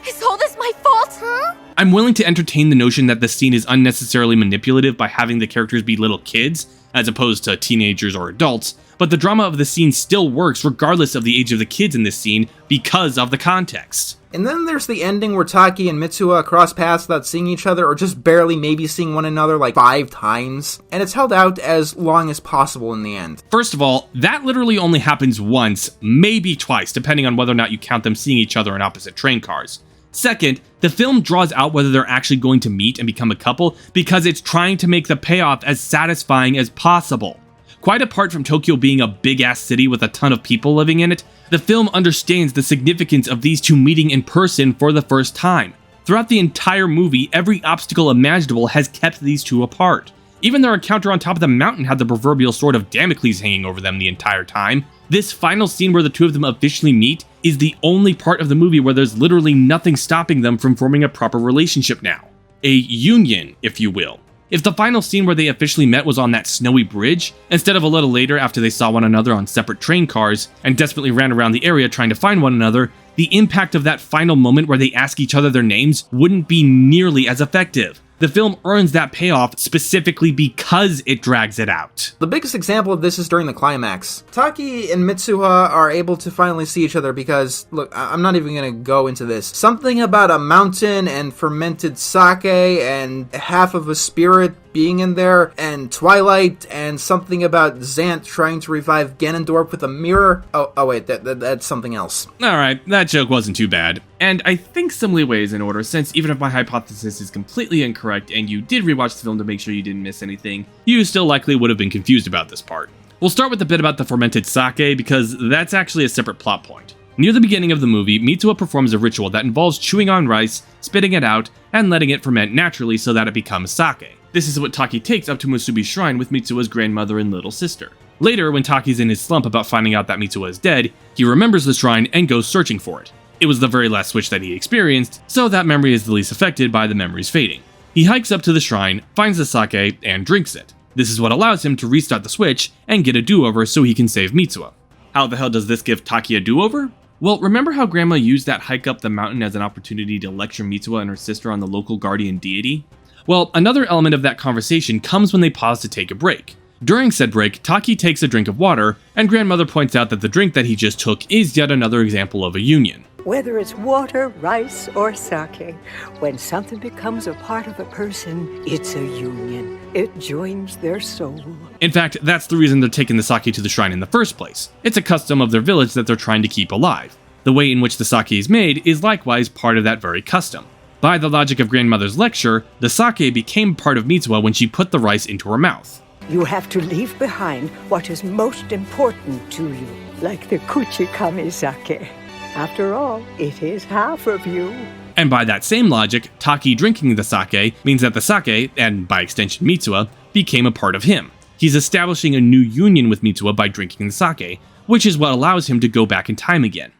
Is all this my fault, huh? I'm willing to entertain the notion that the scene is unnecessarily manipulative by having the characters be little kids, as opposed to teenagers or adults, but the drama of the scene still works regardless of the age of the kids in this scene because of the context. And then there's the ending where Taki and Mitsuha cross paths without seeing each other or just barely maybe seeing one another 5 times, and it's held out as long as possible in the end. First of all, that literally only happens once, maybe twice, depending on whether or not you count them seeing each other in opposite train cars. Second, the film draws out whether they're actually going to meet and become a couple because it's trying to make the payoff as satisfying as possible. Quite apart from Tokyo being a big-ass city with a ton of people living in it, The film understands the significance of these two meeting in person for the first time. Throughout the entire movie, every obstacle imaginable has kept these two apart. Even their encounter on top of the mountain had the proverbial sword of Damocles hanging over them the entire time. This final scene where the two of them officially meet is the only part of the movie where there's literally nothing stopping them from forming a proper relationship now. A union, if you will. If the final scene where they officially met was on that snowy bridge, instead of a little later after they saw one another on separate train cars and desperately ran around the area trying to find one another, the impact of that final moment where they ask each other their names wouldn't be nearly as effective. The film earns that payoff specifically because it drags it out. The biggest example of this is during the climax. Taki and Mitsuha are able to finally see each other because, look, I'm not even going to go into this. Something about a mountain and fermented sake and half of a spirit being in there, and Twilight, and something about Zant trying to revive Ganondorf with a mirror. Oh wait, that's something else. Alright, that joke wasn't too bad. And I think some leeway is in order, since even if my hypothesis is completely incorrect and you did rewatch the film to make sure you didn't miss anything, you still likely would have been confused about this part. We'll start with the bit about the fermented sake, because that's actually a separate plot point. Near the beginning of the movie, Mitsuha performs a ritual that involves chewing on rice, spitting it out, and letting it ferment naturally so that it becomes sake. This is what Taki takes up to Musubi's shrine with Mitsuha's grandmother and little sister. Later, when Taki's in his slump about finding out that Mitsuha is dead, he remembers the shrine and goes searching for it. It was the very last switch that he experienced, so that memory is the least affected by the memories fading. He hikes up to the shrine, finds the sake, and drinks it. This is what allows him to restart the switch and get a do-over so he can save Mitsuha. How the hell does this give Taki a do-over? Well, remember how Grandma used that hike up the mountain as an opportunity to lecture Mitsuha and her sister on the local guardian deity? Well, another element of that conversation comes when they pause to take a break. During said break, Taki takes a drink of water, and Grandmother points out that the drink that he just took is yet another example of a union. Whether it's water, rice, or sake, when something becomes a part of a person, it's a union. It joins their soul. In fact, that's the reason they're taking the sake to the shrine in the first place. It's a custom of their village that they're trying to keep alive. The way in which the sake is made is likewise part of that very custom. By the logic of Grandmother's lecture, the sake became part of Mitsuha when she put the rice into her mouth. You have to leave behind what is most important to you, like the kuchikami sake. After all, it is half of you. And by that same logic, Taki drinking the sake means that the sake, and by extension Mitsuha, became a part of him. He's establishing a new union with Mitsuha by drinking the sake, which is what allows him to go back in time again.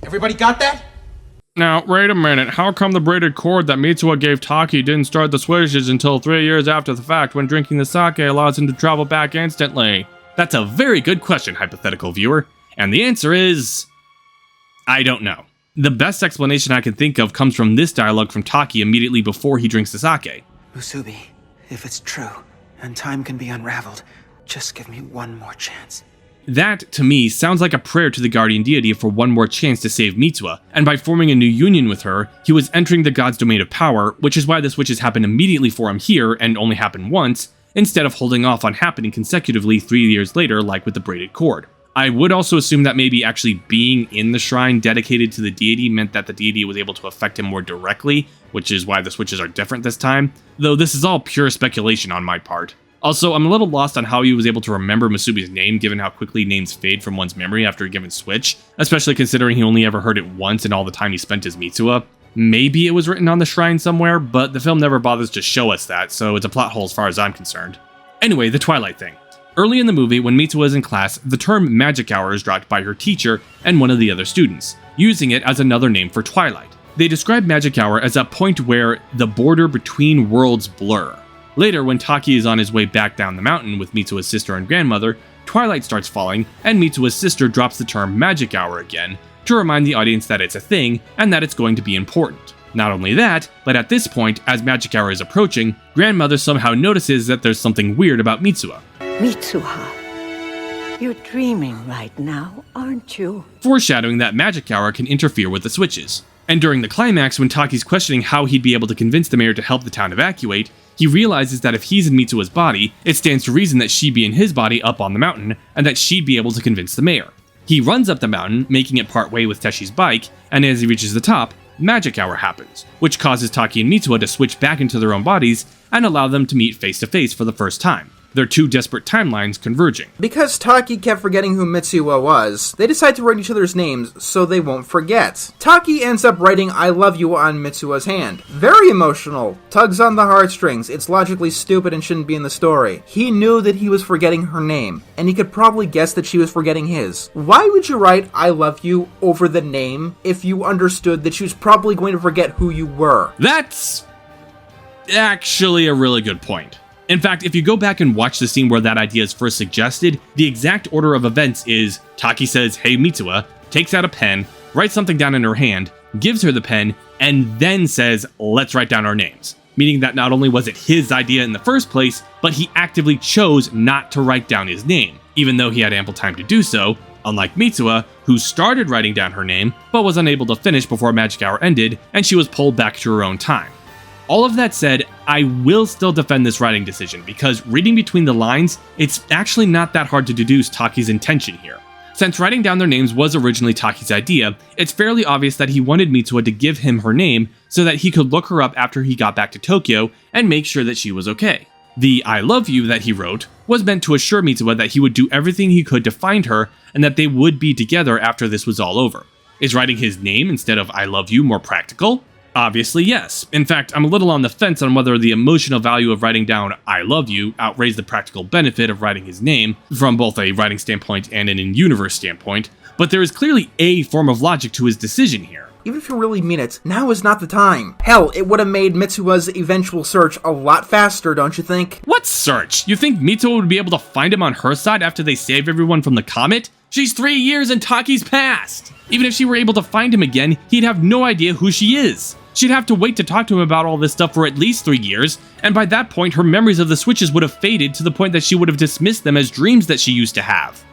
Everybody got that? Now, wait a minute, how come the braided cord that Mitsuha gave Taki didn't start the switches until 3 years after the fact when drinking the sake allows him to travel back instantly? That's a very good question, hypothetical viewer, and the answer is... I don't know. The best explanation I can think of comes from this dialogue from Taki immediately before he drinks the sake. Musubi, if it's true, and time can be unraveled, just give me one more chance. That, to me, sounds like a prayer to the guardian deity for one more chance to save Mitsuha, and by forming a new union with her, he was entering the god's domain of power, which is why the switches happen immediately for him here and only happen once, instead of holding off on happening consecutively 3 years later like with the braided cord. I would also assume that maybe actually being in the shrine dedicated to the deity meant that the deity was able to affect him more directly, which is why the switches are different this time, though this is all pure speculation on my part. Also, I'm a little lost on how he was able to remember Musubi's name given how quickly names fade from one's memory after a given switch, especially considering he only ever heard it once in all the time he spent as Mitsuha. Maybe it was written on the shrine somewhere, but the film never bothers to show us that, so it's a plot hole as far as I'm concerned. Anyway, the Twilight thing. Early in the movie, when Mitsuha is in class, the term magic hour is dropped by her teacher and one of the other students, using it as another name for Twilight. They describe magic hour as a point where the border between worlds blur. Later, when Taki is on his way back down the mountain with Mitsuha's sister and grandmother, twilight starts falling, and Mitsuha's sister drops the term magic hour again, to remind the audience that it's a thing, and that it's going to be important. Not only that, but at this point, as magic hour is approaching, grandmother somehow notices that there's something weird about Mitsuha. Mitsuha, you're dreaming right now, aren't you? Foreshadowing that magic hour can interfere with the switches. And during the climax, when Taki's questioning how he'd be able to convince the mayor to help the town evacuate, he realizes that if he's in Mitsuha's body, it stands to reason that she'd be in his body up on the mountain, and that she'd be able to convince the mayor. He runs up the mountain, making it part way with Teshi's bike, and as he reaches the top, magic hour happens, which causes Taki and Mitsuha to switch back into their own bodies and allow them to meet face to face for the first time. their two desperate timelines converging. Because Taki kept forgetting who Mitsuha was, they decide to write each other's names so they won't forget. Taki ends up writing I love you on Mitsuha's hand. Very emotional, tugs on the heartstrings, it's logically stupid and shouldn't be in the story. He knew that he was forgetting her name, and he could probably guess that she was forgetting his. Why would you write I love you over the name if you understood that she was probably going to forget who you were? That's actually a really good point. In fact, if you go back and watch the scene where that idea is first suggested, the exact order of events is Taki says, hey Mitsuha, takes out a pen, writes something down in her hand, gives her the pen, and then says, let's write down our names. Meaning that not only was it his idea in the first place, but he actively chose not to write down his name, even though he had ample time to do so, unlike Mitsuha, who started writing down her name, but was unable to finish before Magic Hour ended, and she was pulled back to her own time. All of that said, I will still defend this writing decision, because reading between the lines, it's actually not that hard to deduce Taki's intention here. Since writing down their names was originally Taki's idea, it's fairly obvious that he wanted Mitsuha to give him her name so that he could look her up after he got back to Tokyo and make sure that she was okay. The I love you that he wrote was meant to assure Mitsuha that he would do everything he could to find her and that they would be together after this was all over. Is writing his name instead of I love you more practical? Obviously, yes. In fact, I'm a little on the fence on whether the emotional value of writing down I love you outweighs the practical benefit of writing his name, from both a writing standpoint and an in-universe standpoint, but there is clearly a form of logic to his decision here. Even if you really mean it, now is not the time. Hell, it would have made Mitsuha's eventual search a lot faster, don't you think? What search? You think Mitsuha would be able to find him on her side after they save everyone from the comet? She's 3 years in Taki's past! Even if she were able to find him again, he'd have no idea who she is. She'd have to wait to talk to him about all this stuff for at least 3 years, and by that point her memories of the switches would have faded to the point that she would have dismissed them as dreams that she used to have.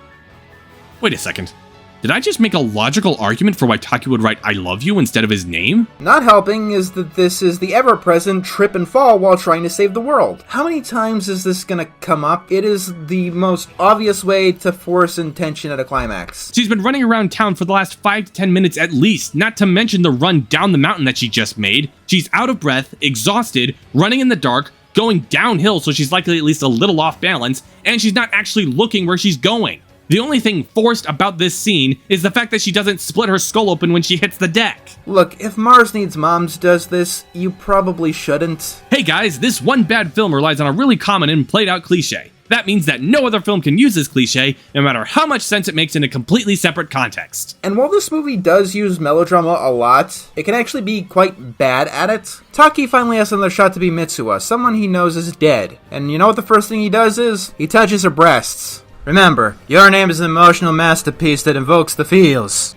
Wait a second. Did I just make a logical argument for why Taki would write I love you instead of his name? Not helping is that this is the ever-present trip and fall while trying to save the world. How many times is this gonna come up? It is the most obvious way to force intention at a climax. She's been running around town for the last 5 to 10 minutes at least, not to mention the run down the mountain that she just made. She's out of breath, exhausted, running in the dark, going downhill so she's likely at least a little off balance, and she's not actually looking where she's going. The only thing forced about this scene is the fact that she doesn't split her skull open when she hits the deck. Look, if Mars Needs Moms does this, you probably shouldn't. Hey guys, this one bad film relies on a really common and played out cliche. That means that no other film can use this cliche, no matter how much sense it makes in a completely separate context. And while this movie does use melodrama a lot, it can actually be quite bad at it. Taki finally has another shot to be Mitsuha, someone he knows is dead. And you know what the first thing he does is? He touches her breasts. Remember, your name is an emotional masterpiece that invokes the feels.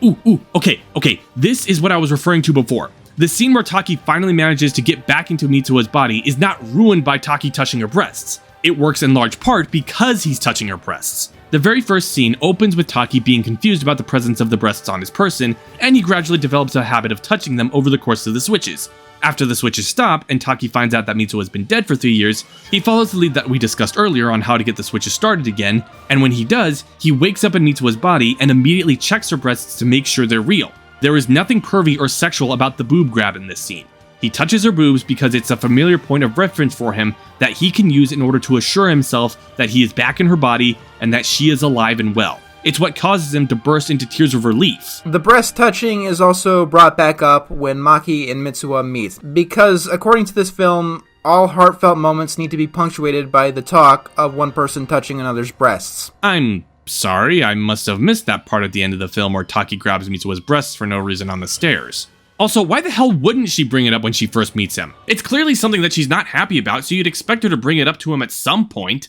Okay, this is what I was referring to before. The scene where Taki finally manages to get back into Mitsuha's body is not ruined by Taki touching her breasts. It works in large part because he's touching her breasts. The very first scene opens with Taki being confused about the presence of the breasts on his person, and he gradually develops a habit of touching them over the course of the switches. After the switches stop, and Taki finds out that Mitsuha has been dead for 3 years, he follows the lead that we discussed earlier on how to get the switches started again, and when he does, he wakes up in Mitsuha's body and immediately checks her breasts to make sure they're real. There is nothing pervy or sexual about the boob grab in this scene. He touches her boobs because it's a familiar point of reference for him that he can use in order to assure himself that he is back in her body and that she is alive and well. It's what causes him to burst into tears of relief. The breast touching is also brought back up when Maki and Mitsuha meet, because according to this film, all heartfelt moments need to be punctuated by the talk of one person touching another's breasts. I'm sorry, I must have missed that part at the end of the film where Taki grabs Mitsuha's breasts for no reason on the stairs. Also, why the hell wouldn't she bring it up when she first meets him? It's clearly something that she's not happy about, so you'd expect her to bring it up to him at some point.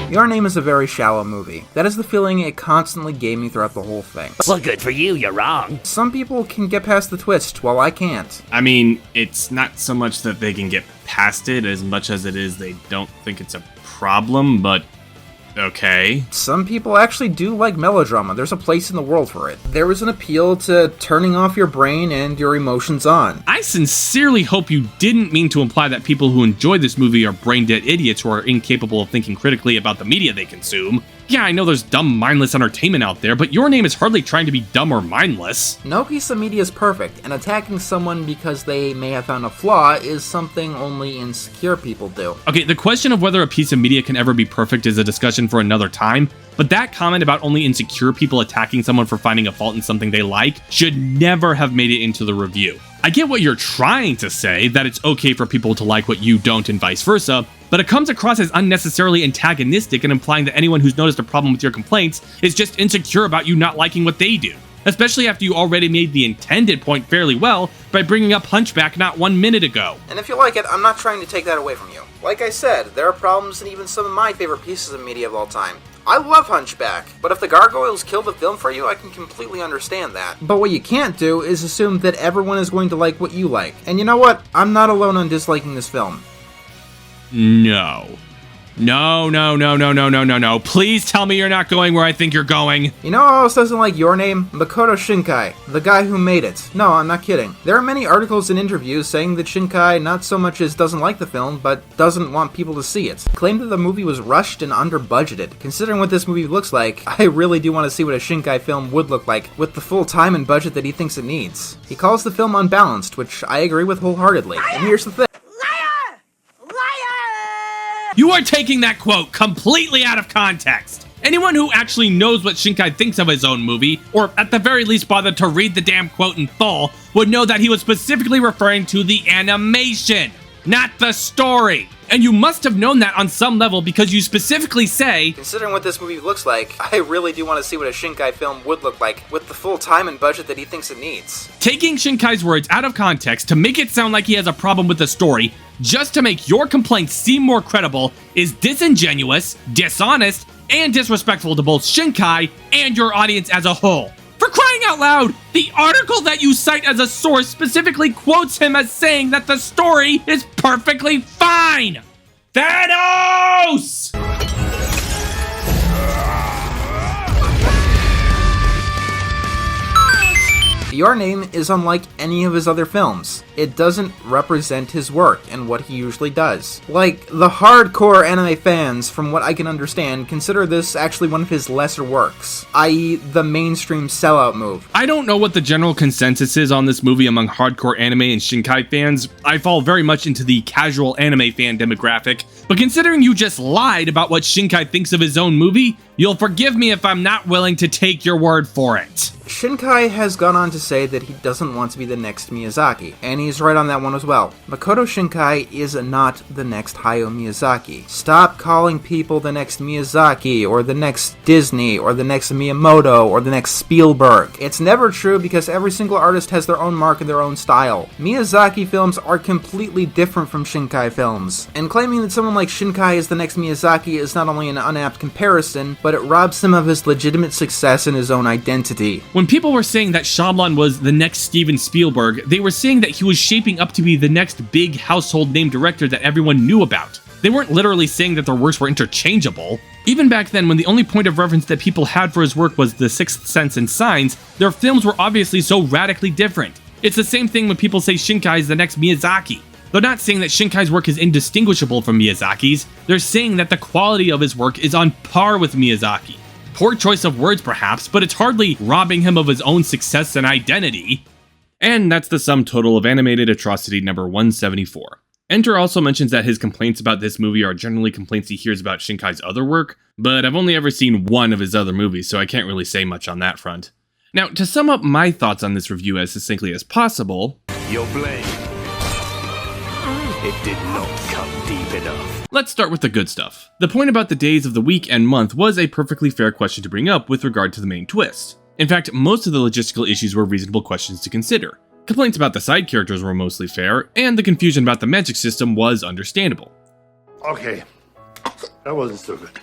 Your Name is a very shallow movie. That is the feeling it constantly gave me throughout the whole thing. Well, good for you, you're wrong. Some people can get past the twist, while I can't. I mean, it's not so much that they can get past it as much as it is they don't think it's a problem, but okay. Some people actually do like melodrama. There's a place in the world for it. There is an appeal to turning off your brain and your emotions on. I sincerely hope you didn't mean to imply that people who enjoy this movie are brain-dead idiots who are incapable of thinking critically about the media they consume. Yeah, I know there's dumb, mindless entertainment out there, but Your Name is hardly trying to be dumb or mindless. No piece of media is perfect, and attacking someone because they may have found a flaw is something only insecure people do. Okay, the question of whether a piece of media can ever be perfect is a discussion for another time, but that comment about only insecure people attacking someone for finding a fault in something they like should never have made it into the review. I get what you're trying to say, that it's okay for people to like what you don't and vice versa, but it comes across as unnecessarily antagonistic and implying that anyone who's noticed a problem with your complaints is just insecure about you not liking what they do. Especially after you already made the intended point fairly well by bringing up Hunchback not 1 minute ago. And if you like it, I'm not trying to take that away from you. Like I said, there are problems in even some of my favorite pieces of media of all time. I love Hunchback, but if the gargoyles kill the film for you, I can completely understand that. But what you can't do is assume that everyone is going to like what you like. And you know what? I'm not alone on disliking this film. No. No. Please tell me you're not going where I think you're going. You know who else doesn't like Your Name? Makoto Shinkai, the guy who made it. No, I'm not kidding. There are many articles and interviews saying that Shinkai not so much as doesn't like the film, but doesn't want people to see it. Claimed that the movie was rushed and under-budgeted. Considering what this movie looks like, I really do want to see what a Shinkai film would look like with the full time and budget that he thinks it needs. He calls the film unbalanced, which I agree with wholeheartedly. And here's the thing. You are taking that quote completely out of context. Anyone who actually knows what Shinkai thinks of his own movie, or at the very least bothered to read the damn quote in full, would know that he was specifically referring to the animation, not the story. And you must have known that on some level because you specifically say, considering what this movie looks like, I really do want to see what a Shinkai film would look like with the full time and budget that he thinks it needs. Taking Shinkai's words out of context to make it sound like he has a problem with the story, just to make your complaints seem more credible, is disingenuous, dishonest, and disrespectful to both Shinkai and your audience as a whole. For crying out loud, the article that you cite as a source specifically quotes him as saying that the story is perfectly fine! Thanos! Your Name is unlike any of his other films. It doesn't represent his work and what he usually does. Like, the hardcore anime fans, from what I can understand, consider this actually one of his lesser works, i.e. the mainstream sellout move. I don't know what the general consensus is on this movie among hardcore anime and Shinkai fans. I fall very much into the casual anime fan demographic, but considering you just lied about what Shinkai thinks of his own movie, you'll forgive me if I'm not willing to take your word for it. Shinkai has gone on to say that he doesn't want to be the next Miyazaki, and he's right on that one as well. Makoto Shinkai is not the next Hayao Miyazaki. Stop calling people the next Miyazaki, or the next Disney, or the next Miyamoto, or the next Spielberg. It's never true because every single artist has their own mark and their own style. Miyazaki films are completely different from Shinkai films, and claiming that someone like Shinkai is the next Miyazaki is not only an unapt comparison, but it robs him of his legitimate success and his own identity. When people were saying that Shyamalan was the next Steven Spielberg, they were saying that he was shaping up to be the next big household name director that everyone knew about. They weren't literally saying that their works were interchangeable. Even back then, when the only point of reference that people had for his work was The Sixth Sense and Signs, their films were obviously so radically different. It's the same thing when people say Shinkai is the next Miyazaki. They're not saying that Shinkai's work is indistinguishable from Miyazaki's, they're saying that the quality of his work is on par with Miyazaki. Poor choice of words perhaps, but it's hardly robbing him of his own success and identity. And that's the sum total of animated atrocity number 174. Enter also mentions that his complaints about this movie are generally complaints he hears about Shinkai's other work, but I've only ever seen one of his other movies, so I can't really say much on that front. Now, to sum up my thoughts on this review as succinctly as possible, Your blame. It did not come deep enough. Let's start with the good stuff. The point about the days of the week and month was a perfectly fair question to bring up with regard to the main twist. In fact, most of the logistical issues were reasonable questions to consider. Complaints about the side characters were mostly fair, and the confusion about the magic system was understandable. Okay, that wasn't so good.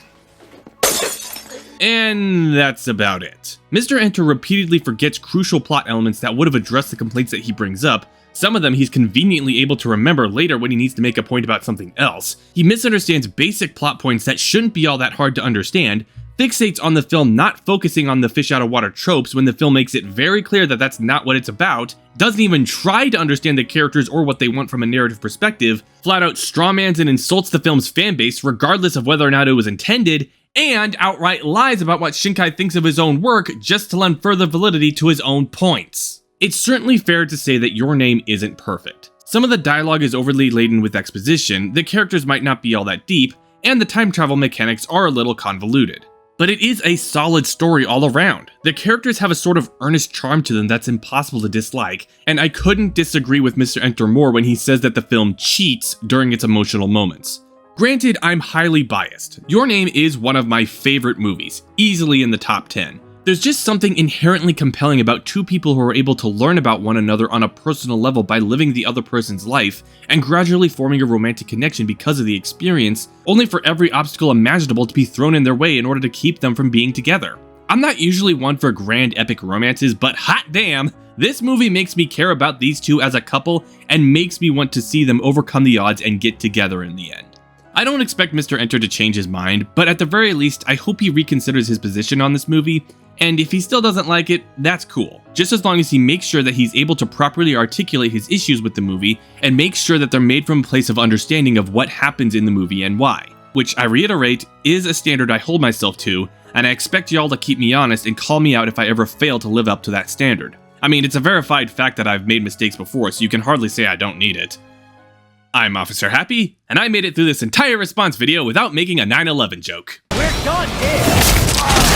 And that's about it. Mr. Enter repeatedly forgets crucial plot elements that would have addressed the complaints that he brings up. Some of them he's conveniently able to remember later when he needs to make a point about something else. He misunderstands basic plot points that shouldn't be all that hard to understand, fixates on the film not focusing on the fish out of water tropes when the film makes it very clear that that's not what it's about, doesn't even try to understand the characters or what they want from a narrative perspective, flat out strawmans and insults the film's fanbase regardless of whether or not it was intended, and outright lies about what Shinkai thinks of his own work just to lend further validity to his own points. It's certainly fair to say that Your Name isn't perfect. Some of the dialogue is overly laden with exposition, the characters might not be all that deep, and the time travel mechanics are a little convoluted. But it is a solid story all around. The characters have a sort of earnest charm to them that's impossible to dislike, and I couldn't disagree with Mr. Enter more when he says that the film cheats during its emotional moments. Granted, I'm highly biased. Your Name is one of my favorite movies, easily in the top 10. There's just something inherently compelling about two people who are able to learn about one another on a personal level by living the other person's life, and gradually forming a romantic connection because of the experience, only for every obstacle imaginable to be thrown in their way in order to keep them from being together. I'm not usually one for grand epic romances, but hot damn, this movie makes me care about these two as a couple and makes me want to see them overcome the odds and get together in the end. I don't expect Mr. Enter to change his mind, but at the very least, I hope he reconsiders his position on this movie, and if he still doesn't like it, that's cool. Just as long as he makes sure that he's able to properly articulate his issues with the movie, and makes sure that they're made from a place of understanding of what happens in the movie and why. Which, I reiterate, is a standard I hold myself to, and I expect y'all to keep me honest and call me out if I ever fail to live up to that standard. I mean, it's a verified fact that I've made mistakes before, so you can hardly say I don't need it. I'm Officer Happy, and I made it through this entire response video without making a 9/11 joke. We're done,